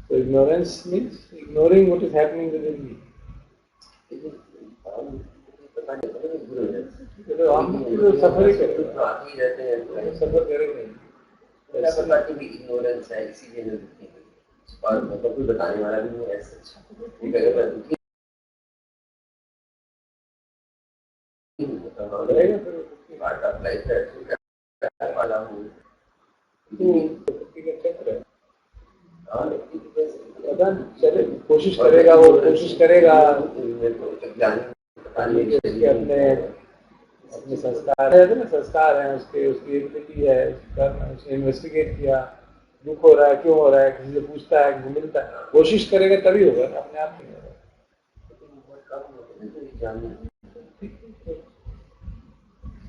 तो ignorance means ignoring what is happening with me. Suffer ही करेगा, सफर करेंगे. इग्नोरेंस है इसीलिए और मतलब कोई बताने वाला भी नहीं है ऐसा. अगर मैं दुखी पार्ट ऑफ लाइफ है वाला हूँ चले कोशिश करेगा, वो कोशिश करेगा. अपने संस्कार है ना, संस्कार है उसके, उसकी एबिलिटी है, उसने इन्वेस्टिगेट किया. दुख हो रहा है, क्यों हो रहा है, किसी से पूछता है, किसी मिलता है, कोशिश करेगा तभी होगा, अपने आप नहीं होगा.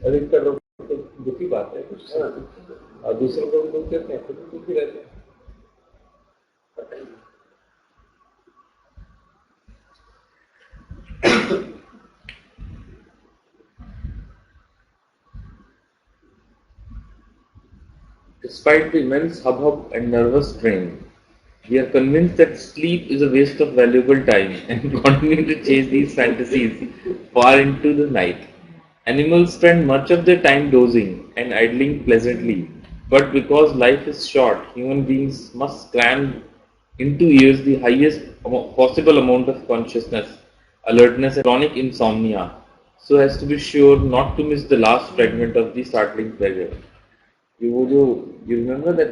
अधिकतर लोग तो दुखी बात है कुछ, और दूसरे लोग दुख देते हैं, खुद भी दुखी रहते हैं. Despite the immense hubbub and nervous strain, we are convinced that sleep is a waste of valuable time and continue to chase these fantasies far into the night. Animals spend much of their time dozing and idling pleasantly, but because life is short, human beings must cram into years the highest possible amount of consciousness, alertness, and chronic insomnia, so as to be sure not to miss the last fragment of the startling pleasure. वो जो you remember that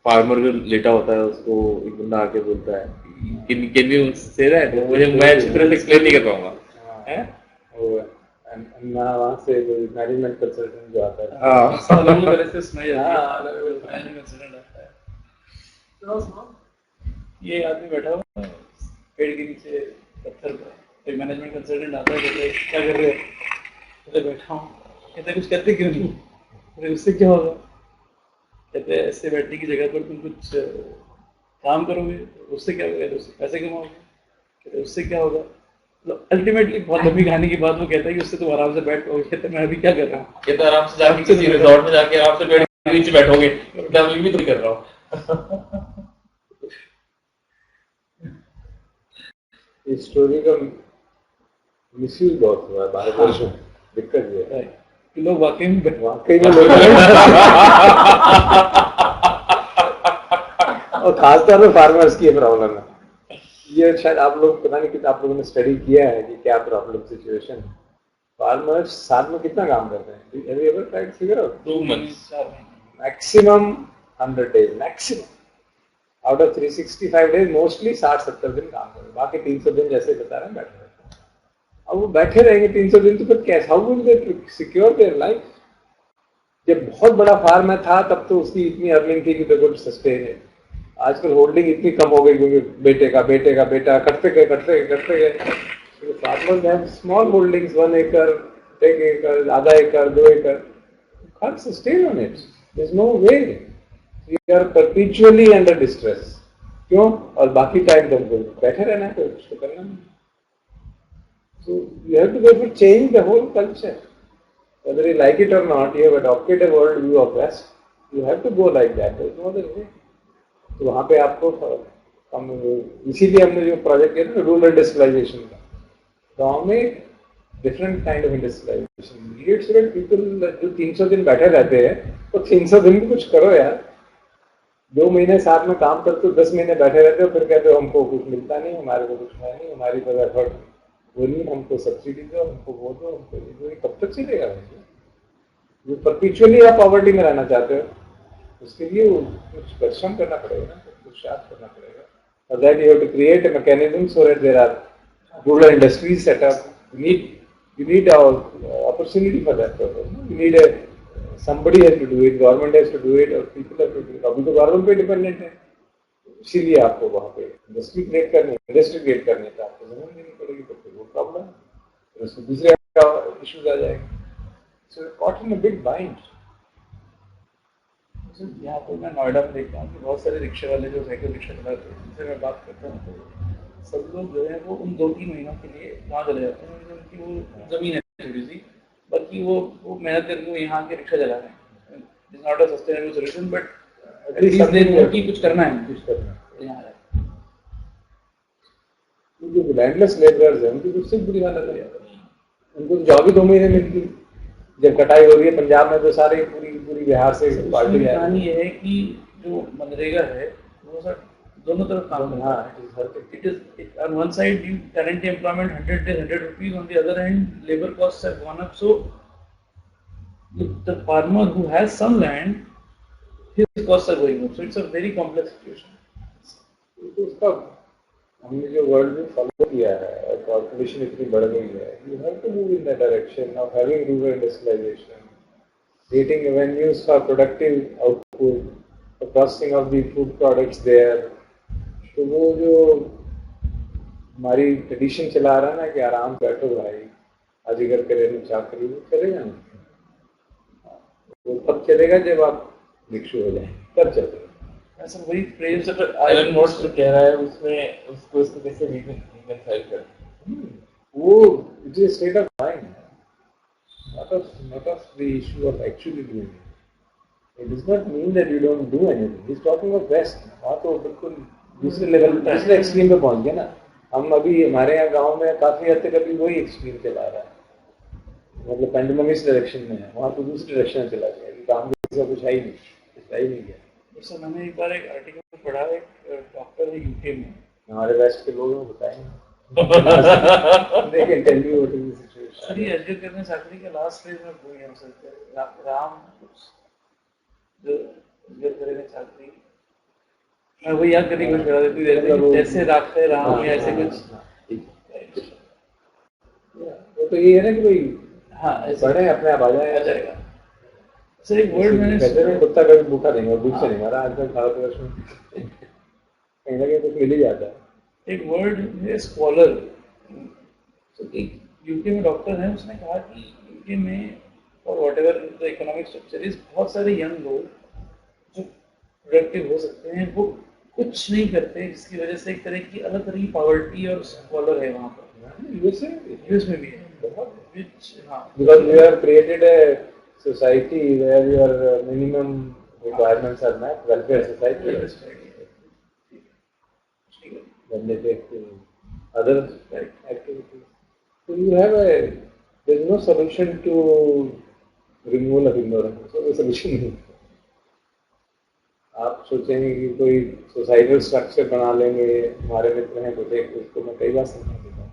farmer जो लेटा होता है उसको एक बंदा आके बोलता है can you say that? मुझे मैं अच्छी तरह से एक्सप्लेन नहीं कर पाऊंगा. वहाँ से मैनेजमेंट कंसल्टेंट जो आता है, ये आदमी बैठा हुआ पेड़ के नीचे पत्थर पर, एक मैनेजमेंट कंसल्टेंट आता है, कहते क्या कर रहे हो, कहते बैठा हूँ. कहते कुछ करते क्यों नहीं, अरे उससे क्या होगा, कहते ऐसे बैठने की जगह पर तुम कुछ काम करोगे उससे क्या होगा, उससे पैसे कमाओगे, कहते उससे क्या होगा. अल्टीमेटली बहुत लंबी कहानी के बाद वो कहता है कि उससे तुम आराम से बैठ पाओगे. कहते मैं अभी क्या कर रहा हूँ, कहते आराम से जाके किसी रिजॉर्ट में जाके आराम से पेड़ के नीचे बैठोगे, मैं अभी भी तो कर रहा हूँ. इस स्टोरी का मिसयूज बहुत हुआ है भारतवर्ष में. दिक्कत ये है कि लोग वाकई में लोग और खासतौर पर फार्मर्स की प्रॉब्लम है. ये शायद आप लोग पता नहीं कितना आप लोगों ने स्टडी किया है कि क्या प्रॉब्लम सिचुएशन है. फार्मर्स साथ में कितना काम करते हैं, have you ever tried to figure out? 2 months. Maximum 100 days, maximum. Out of 365 days mostly 60-70 दिन काम करें, बाकी 300 दिन जैसे बता रहे हैं बैठे रहते हैं. अब वो बैठे रहेंगे 300 दिन तो फिर कैसे, how will they secure their life. जब बहुत बड़ा फार्म है था तब तो उसकी इतनी अर्निंग थी कि दे कुड सस्टेन इट. आजकल होल्डिंग इतनी कम हो गई क्योंकि बेटे का बेटा करते गए. Farmers have small holdings, 1 acre, 1 acre, आधा एकड़, 2 एकड़. Can't sustain on it. There's no way. We are perpetually under distress. क्यों? और बाकी टाइम तुमको बैठे रहना है, तो कुछ तो करना नहीं. So you have to therefore change the whole culture. Whether you like it or not, you have adopted a world view of West. You have to go like that. There's no other way. तो वहाँ पे आपको हम इसीलिए हमने जो project किया था रूरल इंडस्ट्रियलाइजेशन का, गाँव में different kind of industrialization needed so that people जो 300 दिन बैठे रहते हैं तो 300 दिन भी कुछ करो यार। 2 महीने साथ में काम करते हो, 10 महीने बैठे रहते हो, फिर कहते हो हमको कुछ मिलता नहीं, हमारे को कुछ है नहीं, हमारी तरह एफर्ट वो नहीं, हमको सब्सिडी दो, हमको वो दो, हमको ये दो। कब तक चलेगा? जो परपिचुअली आप पॉवर्टी में रहना चाहते हो उसके लिए कुछ परिश्रम करना पड़ेगा ना, कुछ शार्ट करना पड़ेगा। For that you have to create a mechanism so that there are rural industries set up. You need a opportunity for that purpose. You need somebody has to do it, government has to do it, or people have to do it. अभी तो government पे dependent है, इसीलिए आपको वहाँ पे industry create करनी है तो आपको जमीन देनी पड़ेगी, तो फिर वो प्रॉब्लम है, फिर उसमें दूसरे इश्यूज आ जाएंगे। So caught in a big bind. यहाँ पर मैं नोएडा में देखता हूँ कि बहुत सारे रिक्शे वाले जो साइकिल रिक्शा चलाते हैं उनसे मैं बात करता हूँ तो सब लोग जो है वो उन 2-3 महीनों के लिए वहाँ चले जाते हैं, उनकी वो ज़मीन है थोड़ी सी, बाकी वो मेहनत करके वो यहाँ के रिक्शा चला रहे हैं। It's not a sustainable solution but at least की कुछ करना है यहाँ जो लैंडलेस लेबरर्स हैं उनकी उससे बुरी हालत है, उनको जॉब ही 2 महीने मिलती। जब कटाई हो रही है पंजाब में तो सारे पूरी बिहार से पार्टी है। कहानी ये है कि जो मनरेगा है वो सर दोनों तरफ काम करता है। It is on one side you currently employment 100 rupees, on the other hand labor costs have gone up, so the farmer who has some land his costs are going up, so it's a very complex situation. तो उसका हमने जो world में follow किया है, population इतनी बढ़ गई है, you have to move in the direction of having rural industrialization, creating avenues for productive output, the processing of the food products there. तो वो जो हमारी ट्रेडिशन चला रहा है ना कि आराम से बैठो भाई, अजीगर करे न चाकरी, वो चलेगा नहीं। वो तब चलेगा जब आप भिक्षु हो जाए, तब चलेगा। ऐसा वही फ्रेज एलन मोट्स जो कह रहा है उसमें उसको कैसे रिकंसाइल करते वो it is state of mind, not of the issue of actually doing it. It does not mean that you don't do anything. He's talking of West. वहाँ तो बिल्कुल दूसरे लेवल, दूसरे एक्सट्रीम पे पहुँच गए ना। हम अभी हमारे यहाँ गांव में काफी हद तक अभी वही एक्सट्रीम चला रहा है, मतलब पेंडुलम इस डायरेक्शन में है, वहाँ तो दूसरी डायरेक्शन में चला गया, गाँव में कुछ है ही नहीं, कुछ है ही नहीं गया। जैसे मैंने एक बार एक आर्टिकल पढ़ा, एक डॉक्टर है यूके में, हमारे वेस्ट के लोगों को बताएंगे they can tell you what is the situation. अभी एसडीओ करने चाकरी के लास्ट फेज में कोई हम सकते हैं राम जो एसडीओ करेंगे चाकरी, मैं वो याद करने की कोशिश कर रहा था जैसे राखते राम या ऐसे कुछ। वो तो ये है ना कि भाई हाँ पढ़े अपने आप आ जाएगा। सर एक वर्ड मैंने कहते हैं कुत्ता कभी भूखा नहीं हुआ, भूख से नहीं मारा। आजकल भारतवर्ष में कहीं ना कहीं कुछ मिल ही जाता है। एक वर्ड है स्कॉलर, एक यूके में डॉक्टर है, उसने कहा कि यूके में और what ever the economic structure is, बहुत सारे यंग लोग जो प्रोडक्टिव हो सकते हैं वो कुछ नहीं करते, जिसकी वजह से एक तरह की अलग तरह की पॉवर्टी और स्कॉलर है वहाँ पर। यूएस में भी है बहुत, because we have created a society where your minimum requirements are met, welfare society. Then they take other activities. So you have there is no solution to removal of ignorance. So the solution नहीं है। आप सोचेंगे कि कोई societal structure बना लेंगे, हमारे मित्र हैं कुछ एक, उसको मैं कई बार समझा देता हूँ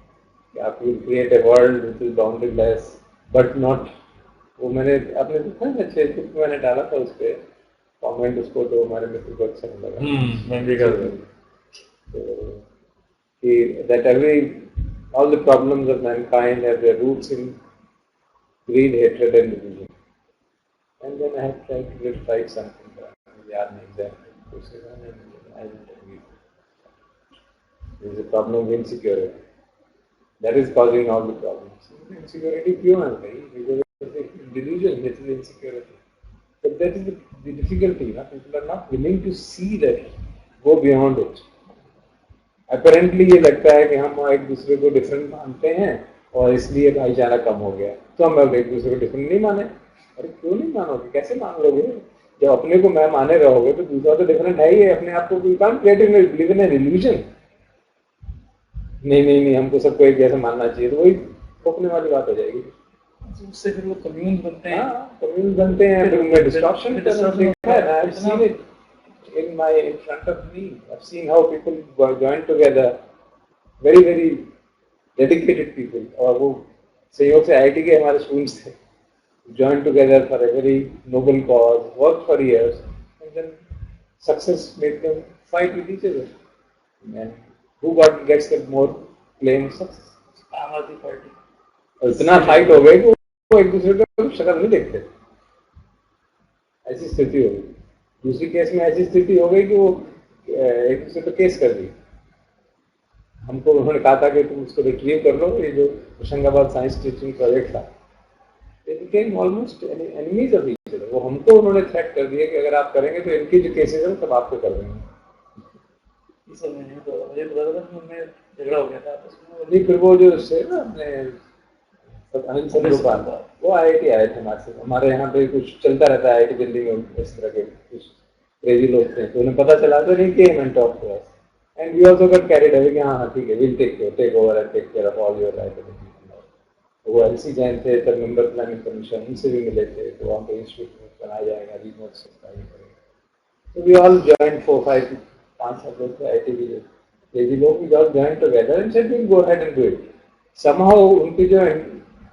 कि आप will create a world which is बाउंड्रीलेस but not. वो मैंने आपने देखा है, फेसबुक पे मैंने डाला था उस पर कॉमेंट, उसको तो हमारे मित्र को अच्छा नहीं लगा। मैं भी कर रहा that all the problems of mankind have their roots in greed, hatred and division. And then I have tried to write something that याद नहीं exactly. There is a problem of insecurity. That is causing all the problems. Insecurity क्यों है भाई? Because of the delusion, that is insecurity. But that is the difficulty. Na? People are not willing to see that, go beyond it. Apparently ये लगता है कि हम एक दूसरे को डिफरेंट मानते हैं और इसलिए भाईचारा कम हो गया, तो हम एक दूसरे को डिफरेंट नहीं माने। अरे क्यों नहीं मानोगे, कैसे मान लोगे जब अपने को मैं माने रहोगे तो दूसरा तो डिफरेंट है ही है अपने आप को. You can't create in live in an illusion. नहीं नहीं नहीं हमको सबको एक जैसा मानना चाहिए, तो वही खोपने वाली बात हो जाएगी. उससे फिर वो कम्यून बनते हैं. हाँ कम्यून बनते हैं, फिर उनमें डिस्ट्रक्शन देखा है. I've seen it in front of me. I've seen how people join together, very very dedicated people. और वो संयोग से IIT के हमारे स्टूडेंट्स थे, joined together for a very noble cause, worked for years, and then success made them fight with each other. And who gets the more claim of success? आम आदमी party. और इतना फाइट हो गए कि वो एक दूसरे को शक्ल नहीं देखते. ऐसी स्थिति हो गई. दूसरी केस में ऐसी स्थिति हो गई कि वो एक दूसरे पे केस कर दी. हमको उन्होंने कहा था कि तुम उसको रिट्रीव कर लो, ये जो होशंगाबाद साइंस टीचिंग प्रोजेक्ट था. They became almost enemies of each other. वो हमको उन्होंने थ्रेट कर दिया कि अगर आप करेंगे तो इनकी जो केसेस हैं सब आपको कर देंगे. तो मुझे पता था कि उनमें झगड़ा हो गया था आपस में. नहीं फिर वो जो से ना अपने अनिल संदोपाल, वो IIT आए थे हमारे यहाँ पे. कुछ चलता रहता है IIT दिल्ली में, इस तरह के कुछ क्रेजी लोग थे, तो उन्हें पता चला तो नहीं came and talk to us. And we also got carried away कि हाँ ठीक है, will take over and take care of all your right. वो LC जैन थे, तब मेंबर प्लानिंग कमीशन, उनसे भी मिले थे. तो वहाँ पे इंस्टीट्यूट बनाया जाएगा, रीमोट से करेंगे. तो वी ऑल जॉइंड 4-5 लोग थे IIT के क्रेजी लोग. We all joined together and said we go ahead and do it. Somehow उनके जो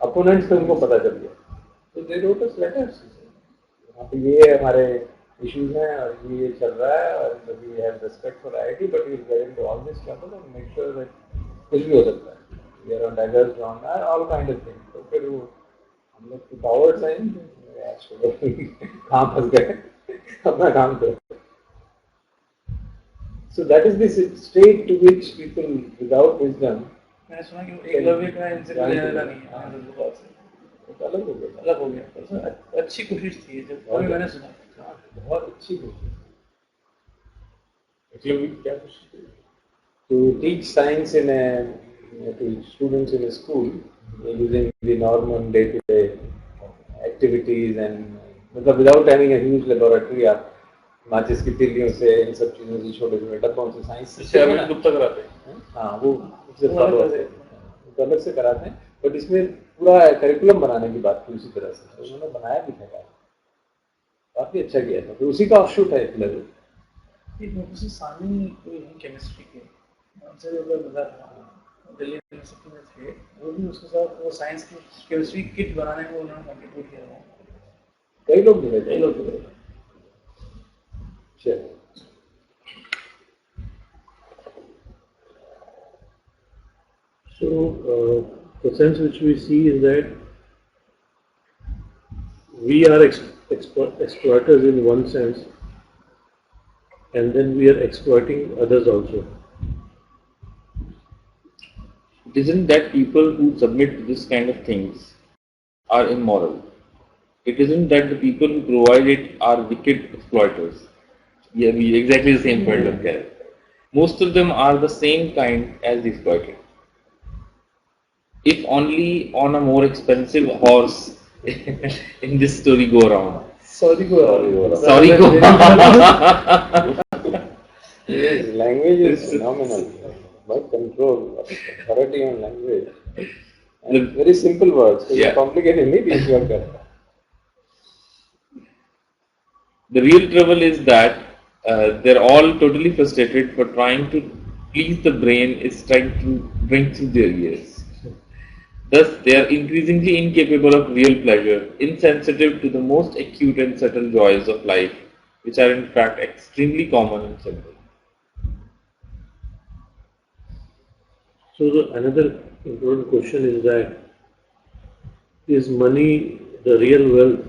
अपोनेंट्स थे उनको पता चल गया, तो दे रोट अस लेटर्स. यहाँ पे ये हमारे इश्यूज हैं और ये चल रहा है और we have respect for IIT, but we get into all this trouble and make sure that कुछ भी हो सकता है. We are on daggers, on all kind of things. तो फिर वो हम लोग की cowards हैं, काम फंस गए, अपना काम करो. So that is the state to which people without wisdom. मैंने सुना कि एकलव्य का इंसिडेंट लेना नहीं है, तो अलग हो गया. अलग हो गया. पर अच्छी कोशिश थी जब अभी मैंने सुना. बहुत अच्छी कोशिश. Actually, क्या कोशिश To teach science to students in a school using the normal day-to-day activities and मतलब without having a huge laboratory. आप माचिस की तिल्लियों से इन सब चीज़ों से छोटे छोटे डब्बों से साइंस अमित गुप्ता कराते हैं. हाँ वो अलग से कराते हैं. बट इसमें पूरा करिकुलम बनाने की बात थी उसी तरह से, तो उन्होंने बनाया भी था, काफ़ी अच्छा किया था. तो उसी का ऑफशूट है लेवल. प्रोफेसर सानी कोई केमिस्ट्री के उनसे जो मिला था दिल्ली यूनिवर्सिटी में थे, वो भी उसके साथ वो साइंस की केमिस्ट्री किट बनाने में उन्होंने कंट्रीब्यूट किया था. कई लोग मिले. चलो So, the sense which we see is that we are exploiters in one sense, and then we are exploiting others also. It isn't that people who submit to this kind of things are immoral. It isn't that the people who provide it are wicked exploiters. Yeah, exactly the same point of character. Most of them are the same kind as the exploited. If only on a more expensive horse in this story go around. Sorry go Yes, language is phenomenal. By control, authority on language. And very simple words. So you complicate anything. The real trouble is that they're all totally frustrated for trying to please the brain is trying to bring through their ears. Thus, they are increasingly incapable of real pleasure, insensitive to the most acute and subtle joys of life, which are in fact extremely common and simple. So, another important question is that, is money the real wealth,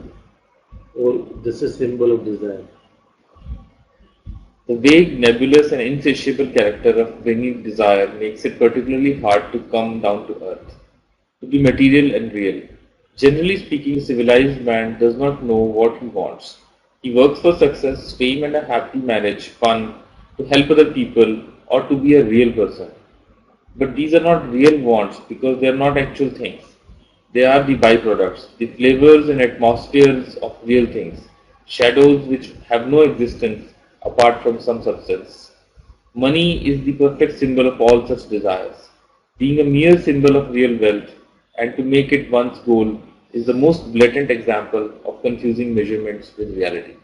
or this is a symbol of desire? The vague, nebulous and insatiable character of bringing desire makes it particularly hard to come down to earth, to be material and real. Generally speaking, a civilized man does not know what he wants. He works for success, fame and a happy marriage, fun, to help other people, or to be a real person. But these are not real wants because they are not actual things. They are the byproducts, the flavors and atmospheres of real things, shadows which have no existence apart from some substance. Money is the perfect symbol of all such desires. Being a mere symbol of real wealth and to make it one's goal is the most blatant example of confusing measurements with reality.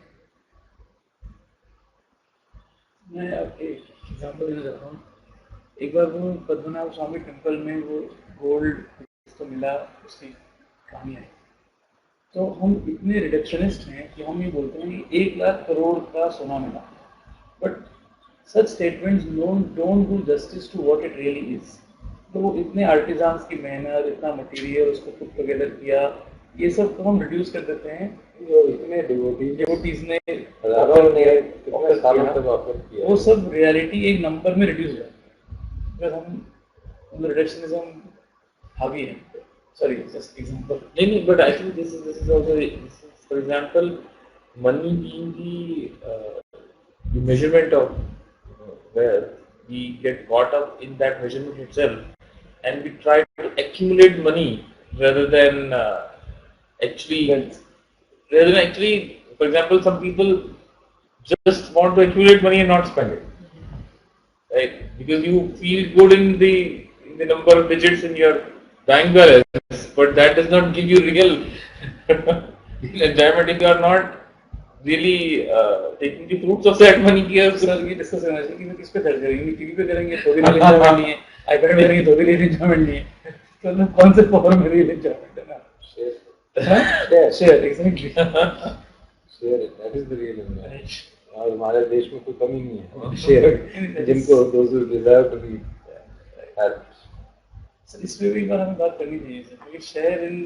मैं आपके example देना चाहता हूँ. एक बार वो पद्मनाभ स्वामी temple में वो gold तो मिला, उसकी कहानी आई. तो हम इतने रिडक्शनिस्ट हैं कि हम ये बोलते हैं कि 1,00,000 करोड़ का सोना मिला, but such statements don't do justice to what it really is. तो वो इतने आर्टिजान्स की मेहनत, इतना मटेरियल उसको पुट टुगेदर किया, ये सब को हम रिड्यूस कर देते हैं. जो इतने डिवोटीज ने हजारों ने कितने सालों तक ऑफर किया, वो सब रियलिटी एक नंबर में रिड्यूस हो जाती है. हम रिडक्शनिज्म हावी है. Sorry, just example. No, but I think this is also, for example, money being the measurement of wealth, we get caught up in that measurement itself, and we try to accumulate money rather than actually, for example, some people just want to accumulate money and not spend it, right? Because you feel good in the number of digits in your bank balance, but that does not give you real enjoyment if you are not really taking the fruits of that money. Sir ये discuss करना चाहिए कि मैं किस पे खर्च करेंगे. TV पे करेंगे तो भी रियल एंजॉयमेंट नहीं है, आईपैड पे करेंगे तो भी रियल एंजॉयमेंट नहीं है. तो मतलब कौन से फॉर्म में रियल एंजॉयमेंट है ना? Share exactly. Share that is the real enjoyment. और हमारे देश में कोई कमी नहीं है शेयर जिनको दोस्त deserve to be help. Sir इस पे भी एक बार हमें बात करनी चाहिए सर, क्योंकि share in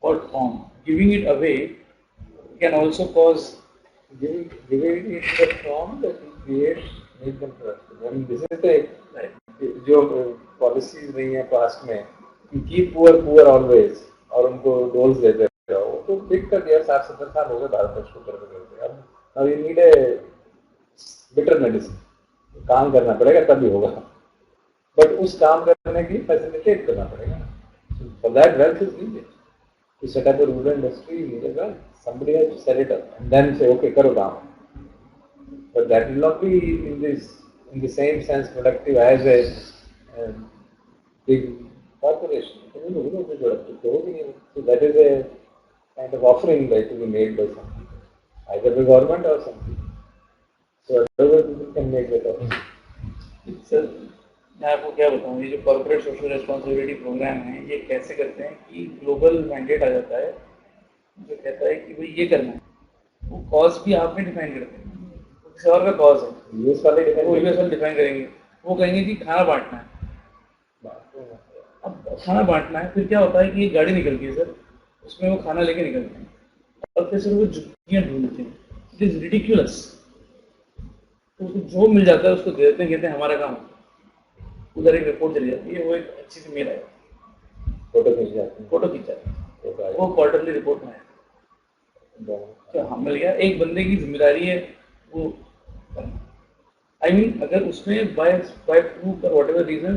what form, giving it away can also cause giving it the form that will create make them productive. I mean, this is the जो पॉलिसीज रही हैं पास्ट में कि कीप पुअर ऑलवेज और उनको doles देते रहो, वो तो फिट कर दिया. 60-70 साल हो गए भारत देश को करते. अब you need a bitter medicine. काम करना पड़ेगा तभी होगा, बट उस काम करने की फैसिलिटेट करना पड़ेगा. For that wealth is needed. To set up a rural industry, you need a well. Somebody has to set it up and then say, okay, karo kaam. But that will not be in the same sense productive as a big corporation. So that is a kind of offering that to be made by some people, either the government or some people. So other people can make that offering. Sir मैं आपको क्या बताऊं, ये जो corporate social responsibility programme है, ये कैसे करते हैं कि ग्लोबल मैंडेट आ जाता है जो कहता है कि भाई ये करना है. वो कॉज भी आप में डिफाइन करते हैं, वो किसी और का कॉज है, यूएस वाले वो यूएस वाले डिफाइन करेंगे. वो कहेंगे कि खाना बांटना है. अब खाना बांटना है, फिर क्या होता है कि एक गाड़ी निकलती है सर, उसमें वो खाना लेके निकलते हैं और फिर सर वो जुत्तियाँ ढूंढते हैं. It is ridiculous. तो उसको जो मिल जाता है उसको दे देते हैं, कहते हैं हमारा काम. उधर एक रिपोर्ट चली जाती है, वो एक अच्छी सी मेल है, फोटो खींच जाते हैं, फोटो खींचा है, वो क्वार्टरली रिपोर्ट में है. तो हम मिल गया, एक बंदे की जिम्मेदारी है वो. आई मीन अगर उसमें बाय प्रूफ और व्हाटएवर रीजन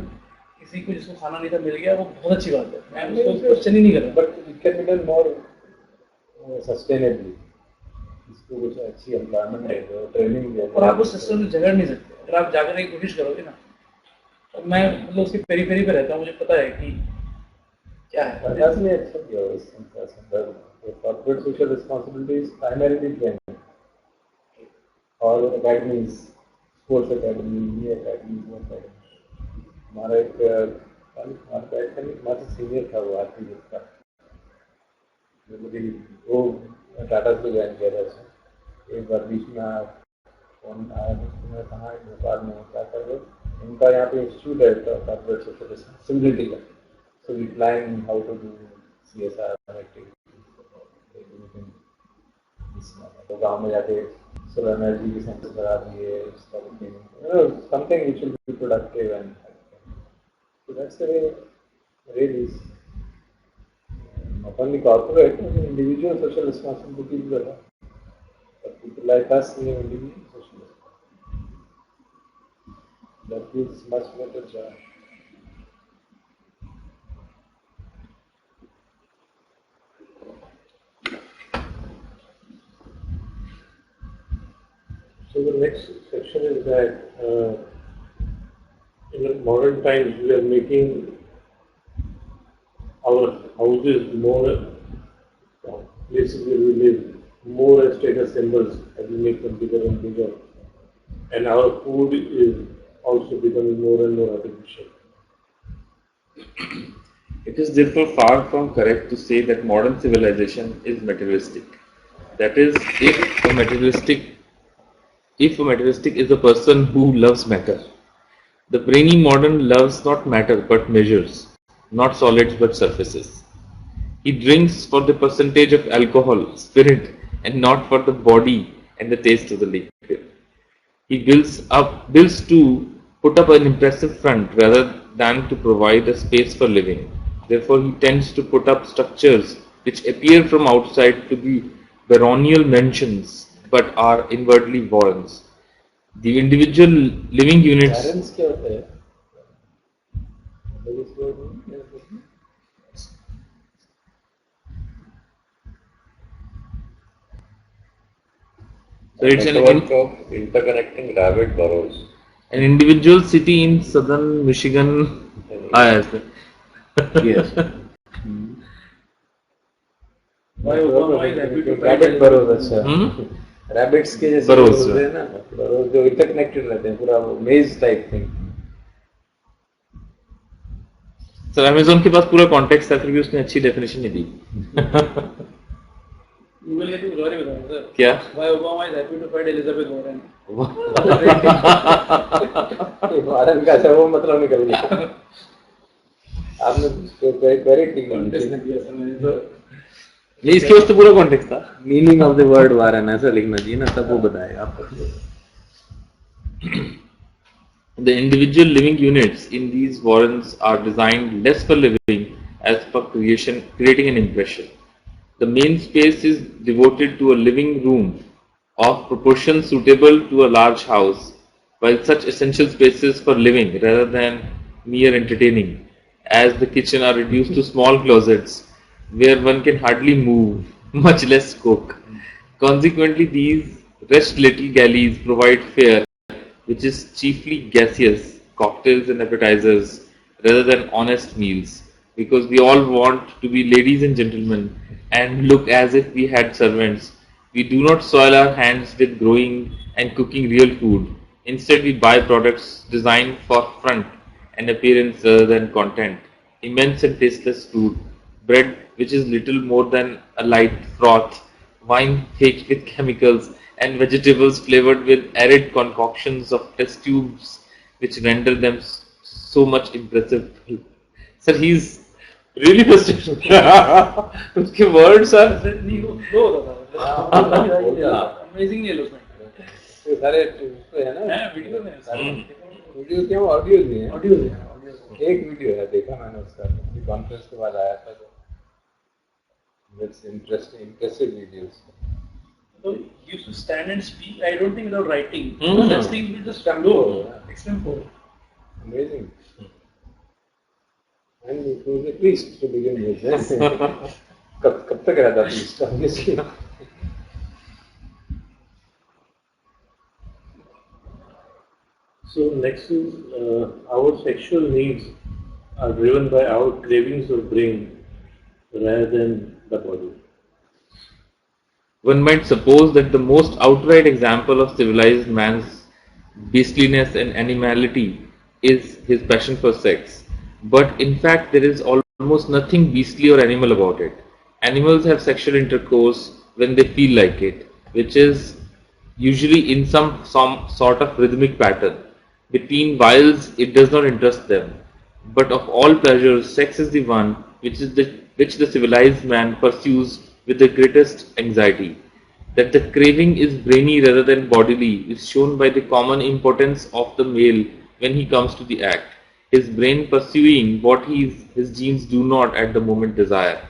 किसी को जिसको खाना नहीं था मिल गया, वो बहुत अच्छी बात है. मैं उसको क्वेश्चन ही नहीं कर रहा. But it can be done more sustainably. इसको कुछ अच्छी एम्प्लॉयमेंट दे दो, ट्रेनिंग दे दो. और आप उस सिस्टम से झगड़ नहीं सकते. अगर आप जागने की कोशिश करोगे ना, तो मैं मतलब उसकी पेरीफेरी पे रहता हूँ, मुझे पता है कि क्या है. That's me accept your संदर्भ. Corporate social responsibility is primarily training और academies, sports academy, ये academy, वो academy. हमारा एक हमारा सीनियर था वो आरती का, वो टाटा से ज्वाइन किया था. एक बार बीच में फोन आया तो कहा भोपाल में क्या कर रहे, उनका यहाँ पे इंस्टीट्यूट है कॉर्पोरेट सोशल रिस्पॉन्सिबिलिटी का. So we plan how to do CSR activities. तो गाँव में जाके solar energy की सेंटर करा दिए, something which will be productive and so that's the way it is. Not only corporate, individual social responsibility is there. But people like us, we have individual social responsibility. That gives much better joy. So the next section is that in the modern times we are making our houses more, places where we live, more as status symbols as we make them bigger and bigger. And our food is also becoming more and more artificial. It is therefore far from correct to say that modern civilization is materialistic. That is, if a materialistic is a person who loves matter. The brainy modern loves not matter but measures, not solids but surfaces. He drinks for the percentage of alcohol, spirit, and not for the body and the taste of the liquid. He builds to put up an impressive front rather than to provide a space for living. Therefore, he tends to put up structures which appear from outside to be baronial mansions but are inwardly warrens. The individual living units. Barons क्या होता है? What is going on? So it's network of interconnecting rabbit burrows. an individual city in southern Michigan. Yes. Yes. Why Obama is happy to Rabbit burrows अच्छा. Rabbits के जैसे Burrows, होते हैं ना, burrows जो interconnected रहते हैं, पूरा वो maze type thing. Sir Amazon के पास पूरा कॉन्टेक्स्ट था फिर भी उसने अच्छी डेफिनेशन नहीं दी. You will get the glory with him, sir. क्या? Why Obama is happy to fight Elizabeth Warren? वारन का अच्छा वो मतलब निकल गया. आपने very ठीक है. नहीं इसके वास्ते पूरा कॉन्टेक्स्ट था. मीनिंग ऑफ द वर्ड वारन ऐसा लिखना चाहिए ना, तब वो बताएगा आपको. The individual living units in these warrens are designed less for living as for creating an impression. The main space is devoted to a living room of proportions suitable to a large house, while such essential spaces for living rather than mere entertaining, as the kitchen, are reduced to small closets where one can hardly move, much less cook. Consequently, these wretched little galleys provide fare, which is chiefly gaseous, cocktails and appetizers, rather than honest meals, because we all want to be ladies and gentlemen and look as if we had servants. We do not soil our hands with growing and cooking real food. Instead, we buy products designed for front and appearance rather than content. Immense and tasteless food, bread which is little more than a light froth, wine baked with chemicals, and vegetables flavored with arid concoctions of test tubes which render them so much impressive. Sir, he's really frustrated. उसके words are दो होता था. Amazing eloquent. ये सारे तो है ना, है वीडियो में. वीडियो क्या, ऑडियो नहीं है. ऑडियो है. एक वीडियो है, देखा मैंने उसका, कॉन्फ्रेंस के बाद आया था. That's interesting, impressive videos. So he used to stand and speak. I don't think without writing. Hmm. Such things will just Extempore, flow. yeah. Extempore. Amazing. And he was a priest to begin with. कब तक रहता priest? Obviously. So next is our sexual needs are driven by our cravings of brain rather than the body. One might suppose that the most outright example of civilized man's beastliness and animality is his passion for sex. But in fact, there is almost nothing beastly or animal about it. Animals have sexual intercourse when they feel like it, which is usually in some sort of rhythmic pattern. Between whiles, it does not interest them. But of all pleasures, sex is the one which the civilized man pursues with the greatest anxiety. That the craving is brainy rather than bodily is shown by the common impotence of the male when he comes to the act, his brain pursuing what his genes do not at the moment desire.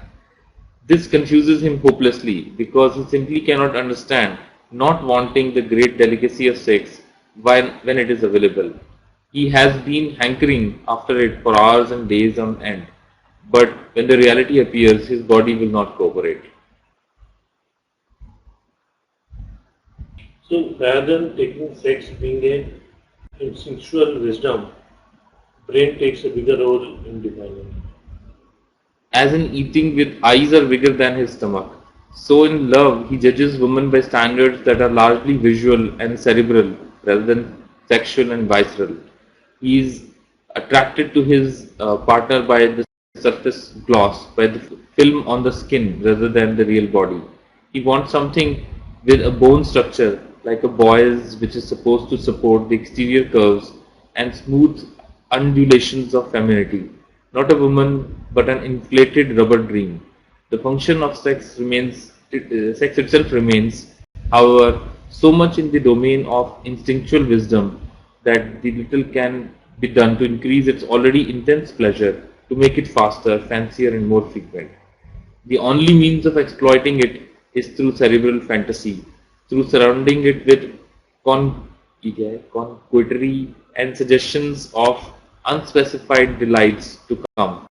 This confuses him hopelessly because he simply cannot understand not wanting the great delicacy of sex when it is available. He has been hankering after it for hours and days on end, but when the reality appears, his body will not cooperate. So rather than taking sex being a instinctual wisdom, brain takes a bigger role in defining it. As in eating with eyes are bigger than his stomach. So in love, he judges women by standards that are largely visual and cerebral rather than sexual and visceral. He is attracted to his partner by the surface gloss, by the film on the skin rather than the real body. He wants something with a bone structure like a boy's, which is supposed to support the exterior curves and smooth undulations of femininity, not a woman but an inflated rubber dream. The function of sex itself remains, however, so much in the domain of instinctual wisdom that the little can be done to increase its already intense pleasure, to make it faster, fancier, and more frequent. The only means of exploiting it is through cerebral fantasy, through surrounding it with con- conquetry and suggestions of unspecified delights to come,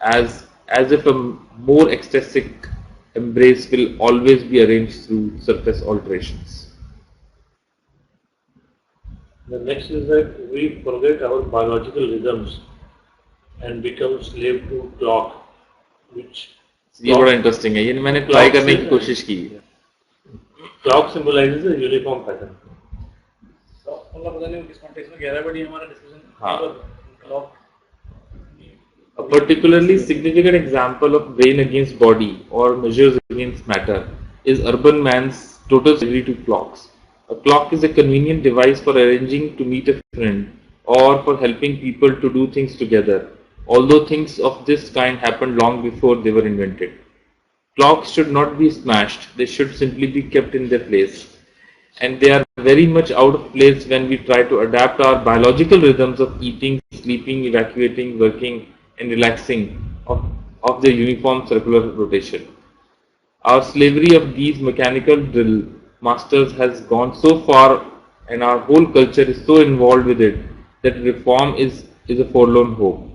as if a more ecstatic embrace will always be arranged through surface alterations. The next is that we forget our biological rhythms and become slave to clock, which ये बड़ा interesting है, ये मैंने try करने की कोशिश की. clock symbolizes a uniform pattern. मतलब पता नहीं किस कॉन्टेक्स्ट में कह रहा है, बट ये हमारा हाँ. Discussion clock. A particularly significant example of brain against body or measures against matter is urban man's total slavery to clocks. A clock is a convenient device for arranging to meet a friend or for helping people to do things together, although things of this kind happened long before they were invented. Clocks should not be smashed, they should simply be kept in their place. And they are very much out of place when we try to adapt our biological rhythms of eating, sleeping, evacuating, working, and relaxing of their uniform circular rotation. Our slavery of these mechanical drill masters has gone so far, and our whole culture is so involved with it, that reform is a forlorn hope.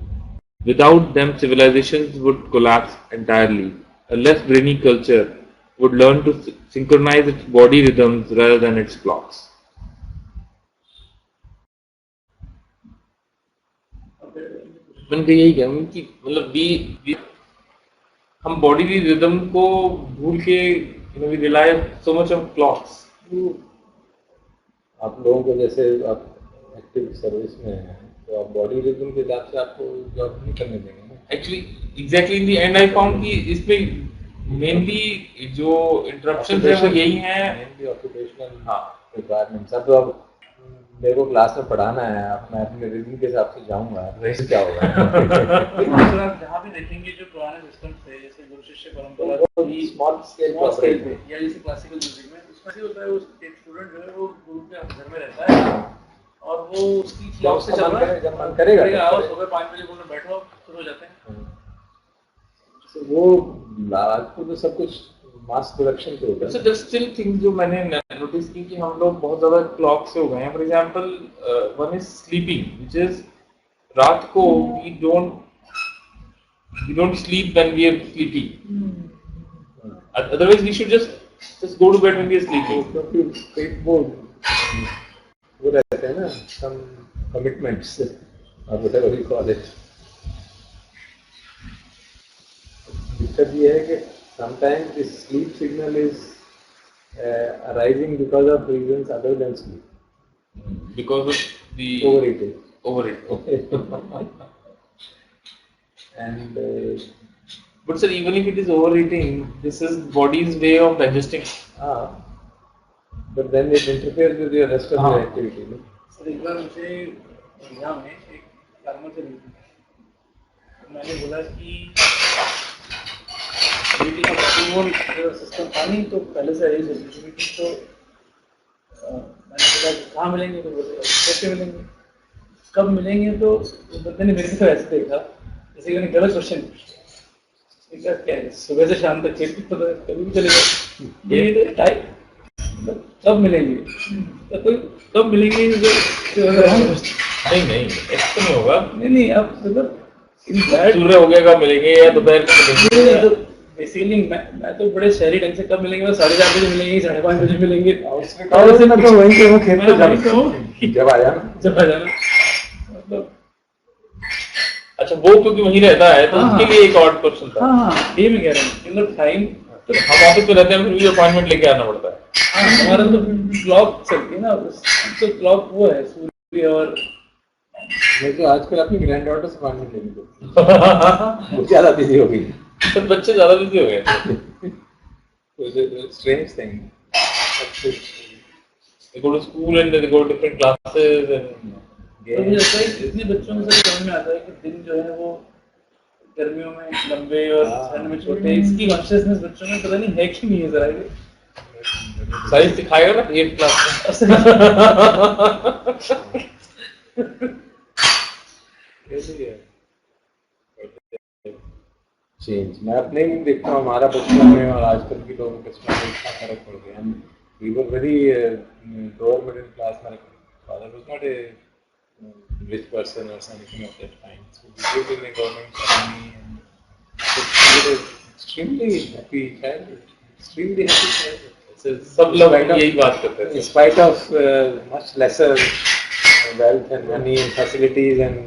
Without them, civilizations would collapse entirely. A less brainy culture would learn to synchronize its body rhythms rather than its clocks. मैंने तो यही कहा कि मतलब we हम body rhythm को भूल के we rely so much on clocks. आप लोगों को जैसे आप एक्टिव सर्विस में हैं तो आप बॉडी रिदम के हिसाब से आपको जॉब नहीं करने देंगे ना. Actually, exactly in the end I found कि इसमें मेनली जो इंटरप्शन है वो यही है. Mainly occupational requirements. अब तो अब मेरे को क्लास में पढ़ाना है, अब मैं अपने रिदम के हिसाब से जाऊंगा, रेस्ट क्या होगा. आप जहाँ भी देखेंगे जो पुराने सिस्टम थे, जैसे गुरु शिष्य परंपरा, स्मॉल स्केल पे या जैसे क्लासिकल म्यूजिक में उसमें से होता है, उस एक स्टूडेंट जो है वो गुरु के घर में रहता है और वो उसकी क्लॉक से चल रहा है, जब मन करेगा आओ सुबह 5 बजे बोलने बैठो, शुरू हो जाते हैं. तो वो आजकल तो सब कुछ मास प्रोडक्शन पे होता है. So there's still things जो मैंने नोटिस की कि हम लोग बहुत ज़्यादा क्लॉक से हो गए हैं. For example one is sleeping, which is रात को we don't sleep when we are sleepy. Otherwise we should just go to bed when we are sleeping. क्योंकि पेट वो रहते हैं ना, some commitments or whatever you call it. दिक्कत ये है कि sometimes this sleep signal is arising because of reasons other than sleep. Because of the overeating. And but sir, even if it is overeating, this is body's way of digesting. But then it interferes with your rest of your activity. No? Sir एक बार मुझे exam में एक farmer से मिली, मैंने बोला कि system था नहीं तो पहले से अरेंज होती थी, तो मैंने बोला कहाँ मिलेंगे, तो बोले कैसे मिलेंगे, कब मिलेंगे, तो बंदे ने मेरे को ऐसे देखा जैसे कि गलत क्वेश्चन पूछा. क्या है सुबह से शाम तक खेल पता कभी भी चलेगा, ये टाइम कब मिलेंगे, तो कोई कब मिलेंगे नहीं ऐसा नहीं होगा. नहीं अब मतलब सूर्य हो गया कब मिलेंगे या दोपहर को मिलेंगे. बेसिकली मैं तो बड़े शहरी ढंग से कब मिलेंगे, बस 4:30 बजे मिलेंगे, 5:30 बजे मिलेंगे। उसने कहा वैसे मैं तो वहीं पे हूँ, खेत मैं पे वहीं पे हूँ। जब आ जाना। जब आ जाना मतलब। अच्छा, वो क्योंकि वहीं रहता है तो हाँ, उसके लिए एक और क्वेश्चन था। हाँ हाँ, ये मैं कह रहा हूँ मतलब टाइम। तो हम ऑफिस में रहते हैं, फिर भी अपॉइंटमेंट लेके आना पड़ता है। हाँ, हमारा तो क्लॉक चलती है ना, तो क्लॉक वो है सूर्य और मैं तो आजकल अपनी ग्रैंड डॉटर से पानी लेनी पड़ती है, वो ज्यादा बिजी हो गई। तो बच्चे ज्यादा बिजी हो गए। Strange thing. They go to school and they go to different classes and तो मुझे लगता है कि इतने बच्चों में से समझ में आता है कि दिन जो है वो गर्मियों में लंबे और ठंड में छोटे, इसकी कॉन्शियसनेस बच्चों में पता नहीं है कि नहीं है जरा ये। साइंस सिखाएगा ना 8th क्लास में। चेंज मैं अपने ही देखता हूँ, हमारा बचपन में और आजकल के लोगों के बचपन में इतना फर्क पड़ गया। हम we were very lower middle class. My father was not a rich person or something of that kind. So we lived in a government colony and we had an extremely happy childhood. Extremely happy childhood. सब लोग यही बात करते हैं। In spite of much lesser wealth and money and facilities and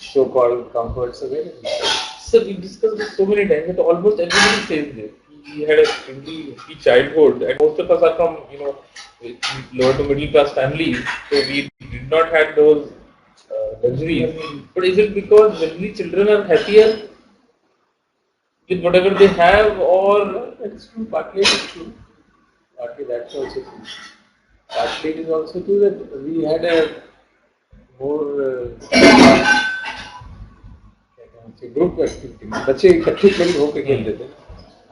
so-called comforts available. Sir, we discussed this so many times that almost everybody says this. We had a really happy childhood, and most of us are from lower to middle class families, so we did not have those luxuries. But is it because generally children are happier with whatever they have, or It's true. Partly it is true. Partly that's also true. Partly it is also true that we had a more group activity, बच्चे इकट्ठे खेल होकर खेलते थे।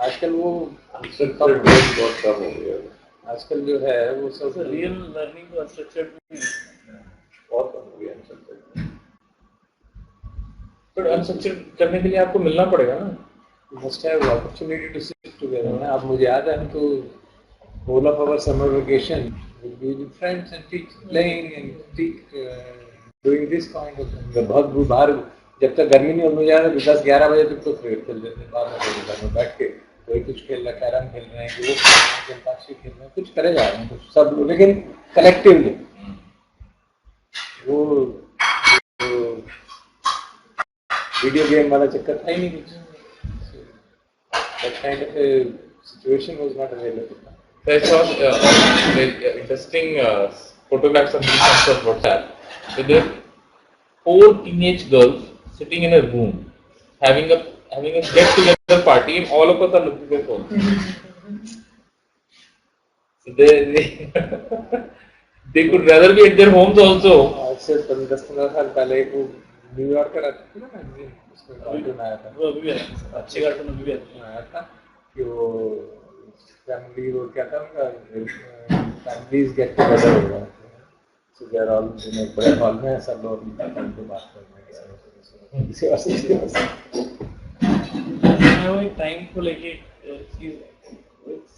आजकल वो बहुत कम हो गया। आजकल जो है वो सब रियल लर्निंग को अनस्ट्रक्चर्ड बहुत कम हो गया अनस्ट्रक्चर्ड। but unstructured करने के लिए आपको मिलना पड़ेगा ना। must have opportunity to sit together. अब मुझे याद है हम तो whole of our summer vacation would be with friends and teach playing and teach doing this kind of thing. बहुत बाहर जब तक गर्मी नहीं होने जाए 10-11 बजे तक तो क्रिकेट खेल लेते हैं, बाद में घर में बैठ के कोई कुछ खेल रहा है, कैरम खेल रहे हैं, वो खेल रहे हैं, अंताक्षरी खेल रहे हैं, कुछ करे जा रहे हैं कुछ सब लोग, लेकिन कलेक्टिवली वो वीडियो गेम वाला चक्कर था ही नहीं कुछ। That kind of a situation was not available. So I saw interesting photographs of these on WhatsApp with the 4 teenage girls sitting in a room having a get together party, and all of us are looking at their phones. So they could rather be at their homes also. आज से 10-15 साल पहले एक New York का आता था ना magazine, उसमें कार्टून आया था, वो अभी भी आता है, अच्छे कार्टून अभी भी आते हैं। आया था कि वो फैमिली वो क्या था उनका फैमिलीज गेट टुगेदर हो गया। सो दे आर ऑल इन एक बड़े हॉल में सब लोग अपनी फैमिली को बात कर रहे हैं किसी और से। मैं वो एक टाइम को लेके चीज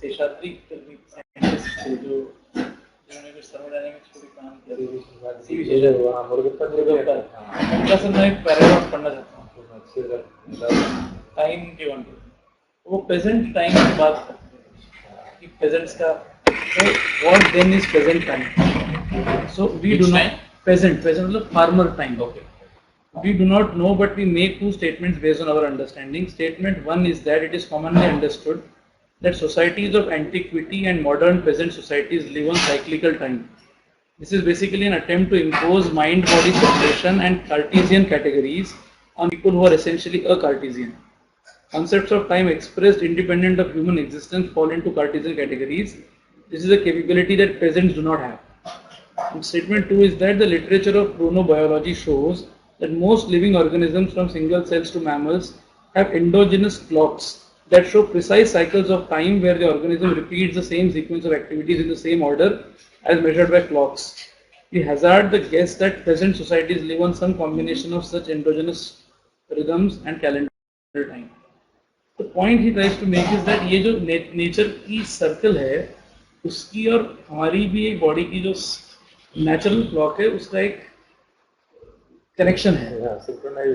शेषाद्री करनी साइंटिस्ट थे जो जिन्होंने कुछ थर्मोडायनामिक्स पे काम किया। ये जो वहाँ मुर्गप्पा उनका से मैं एक पैराग्राफ पढ़ना चाहता हूँ टाइम के वन पे। वो प्रेजेंट टाइम की बात करते हैं कि प्रेजेंट्स का what then is present time. So we do not present मतलब former time. Okay. We do not know, but we make 2 statements based on our understanding. Statement 1 is that it is commonly understood that societies of antiquity and modern present societies live on cyclical time. This is basically an attempt to impose mind-body separation and Cartesian categories on people who are essentially a-Cartesian. Concepts of time expressed independent of human existence fall into Cartesian categories. This is a capability that presents do not have. And statement 2 is that the literature of chronobiology shows that most living organisms from single cells to mammals have endogenous clocks that show precise cycles of time where the organism repeats the same sequence of activities in the same order as measured by clocks. We hazard the guess that present societies live on some combination of such endogenous rhythms and calendar time. The point he tries to make is that ये जो nature की circle है उसकी और हमारी भी एक body की जो नेचुरल क्लॉक है उसका एक कनेक्शन है,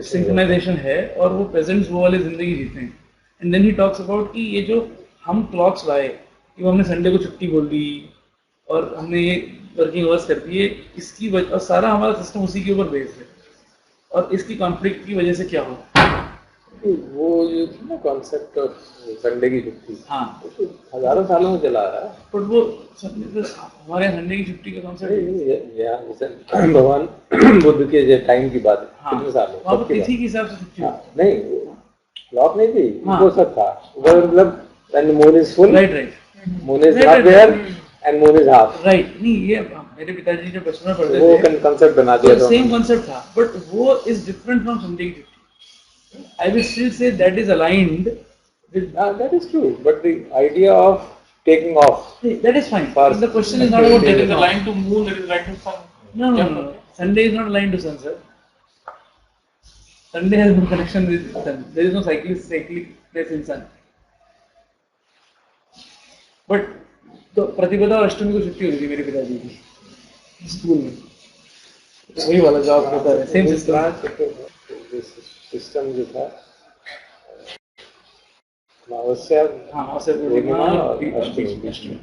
सिंक्रोनाइजेशन है, और वो प्रेजेंट्स वो वाली जिंदगी जीते हैं। And then he talks about कि ये जो हम क्लॉक्स लाए, कि वो हमने संडे को छुट्टी बोल दी और हमने ये वर्किंग आवर्स कर दिए, इसकी वजह और सारा हमारा सिस्टम उसी के ऊपर बेस्ड है, और इसकी कॉन्फ्लिक्ट की वजह से क्या हो। वो जो थी ना कॉन्सेप्ट ऑफ संडे की छुट्टी, हाँ, वो तो हजारों सालों में चला आ रहा है। बट वो हमारे यहाँ संडे की छुट्टी का कॉन्सेप्ट, यहाँ जैसे भगवान बुद्ध के जो टाइम की बात है, कितने साल वहाँ हो, पर तिथि के हिसाब से छुट्टी हाँ, नहीं क्लॉक नहीं थी, हाँ। वो सब था वो, मतलब when the moon is full, right right moon is Right, half right, there right. and moon is half, right. नहीं, ये मेरे पिताजी जब बचपन में पढ़ते वो थे कंसेप्ट बना दिया तो था सेम कॉन्सेप्ट था, बट वो इज डिफरेंट फ्रॉम संडे की छुट्टी। I will still say that is aligned with, that is true, but the idea of taking off, that is fine. First- The question is not about There is taking a off. line to moon, there is a line to sun. No, no, no. Sunday is not aligned to sun, sir. Sunday has no connection with sun. There is no cyclic place in sun. But तो प्रतिपदा और अष्टमी को छुट्टी होती थी मेरे पिताजी की स्कूल में, तो वही वाला जो आप बता रहे हैं, सेम सिस्टम। सिस्टम जो था अमावस्या, हाँ, अवसर पूर्णिमा पूर्णिमा और और अष्टमी,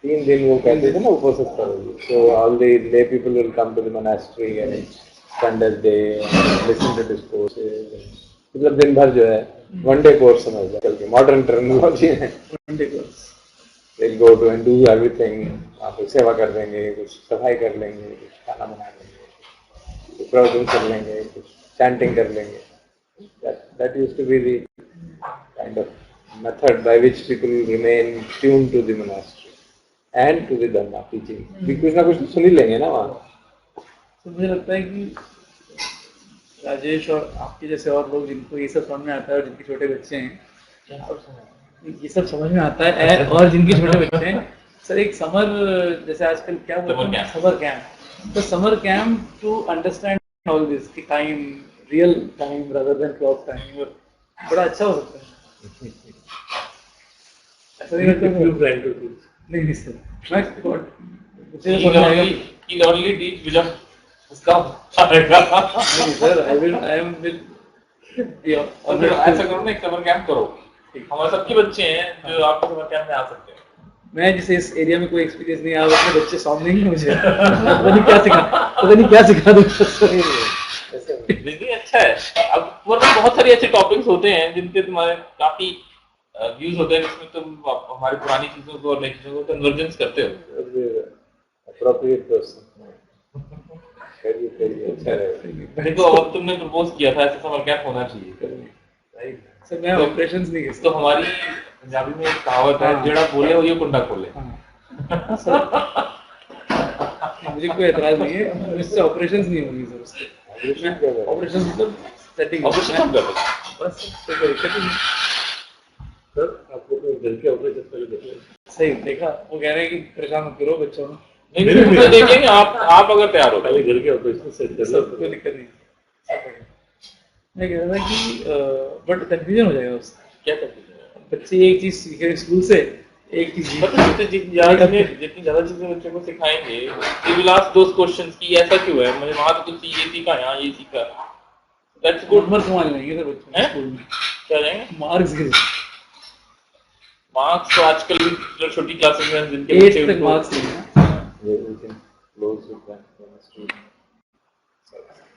3 दिन वो कहते थे ना उपवास करोगे, so all the lay people will come to the monastery and spend a day and listen to discourses, मतलब दिन भर जो है वन डे कोर्स समझ लो, कल की मॉडर्न टर्मिनोलॉजी है, Monday course. they'll go to and do everything, वहाँ पे सेवा कर देंगे, कुछ सफाई कर लेंगे, कुछ खाना बना लेंगे, कुछ प्रवचन कर लेंगे, कुछ चैंटिंग कर लेंगे, that used to be the kind of method by which people remain tuned to the monastery and to the Dhamma teaching. कुछ ना कुछ तो सुन ही लेंगे ना वहाँ। तो मुझे लगता है कि राजेश और आपके जैसे और लोग जिनको ये सब समझ में आता है और जिनके छोटे बच्चे हैं, ये सब समझ में आता है और जिनके छोटे बच्चे हैं, सर एक समर, जैसे आजकल क्या बोलते हैं, समर कैंप, तो summer camp to understand all this की time, real time rather than clock time, और बड़ा अच्छा हो सकता है। ऐसा नहीं लगता है? नहीं नहीं सर, मैं मुझे समझ आएगा। He'll only teach which of उसका आएगा। नहीं सर, I am will और फिर ऐसा करो ना, एक समर कैंप करो, हमारे सबके बच्चे हैं जो आपके समर कैंप में आ सकते हैं। मैं जिसे इस एरिया में कोई एक्सपीरियंस नहीं, आप अपने बच्चे सामने ही मुझे पता नहीं क्या सिखा दूँ। नहीं, अच्छा है। अब वरना बहुत सारे ऐसे टॉपिक्स होते हैं जिनके तुम्हारे काफी व्यूज होते हैं, जिसमें तुम हमारी पुरानी चीजों को और नई चीजों को कन्वर्जेंस करते हो। Appropriate person. करिए, अच्छा रहेगा। देखो अब तुमने प्रपोज किया था ऐसा समर कैंप होना चाहिए, सर मैं ऑपरेशंस नहीं तो हमारी पंजाबी में एक कहावत है, जेड़ा बोले वो ये कुंडा खोले। मुझे कोई एतराज नहीं है, इससे ऑपरेशंस नहीं होंगी सर, उससे ऑपरेशन मतलब सेटिंग ऑपरेशन कब कर रहे हैं? बस कोई दिक्कत ही नहीं। सर आपको तो घर के ऑपरेशन पहले देखो। सही देखा, वो कह रहे हैं कि परेशान मत करो बच्चों को, नहीं तो देखेंगे आप अगर तैयार हो पहले घर के ऑपरेशन सेट कर लो। कोई दिक्कत नहीं। मैं कह रहा था कि बट कंफ्यूजन हो जाएगा उससे, क्या करते हैं बच्चे एक चीज सीख रहे स्कूल से, एक चीज मतलब जितनी ज्यादा चीजें बच्चों को सिखाएंगे, they will ask those questions कि ऐसा क्यों है, मुझे वहां तो कुछ ये सीखा, यहाँ ये सीखा, that's good। नंबर कमा लेंगे सर बच्चे हैं? स्कूल में, क्या जाएंगे मार्क्स के मार्क्स तो आजकल जो छोटी क्लासेस में जिनके 8 बच्चे तक उनको मार्क्स नहीं है। We can close with that chemistry.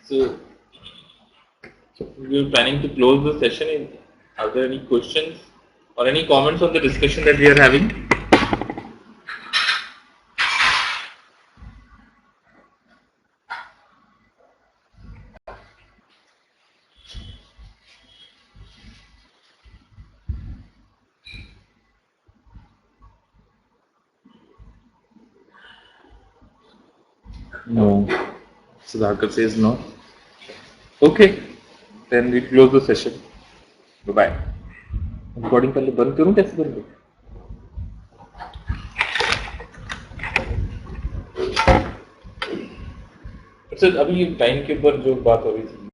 So we are planning to close the session. Are there any questions or any comments on the discussion that we are having? No. Sudhakar says no. Okay. Then we close the session. Bye bye. Recording पहले बंद करूं, कैसे बंद करूं? अच्छा, अभी time के ऊपर जो बात हो रही थी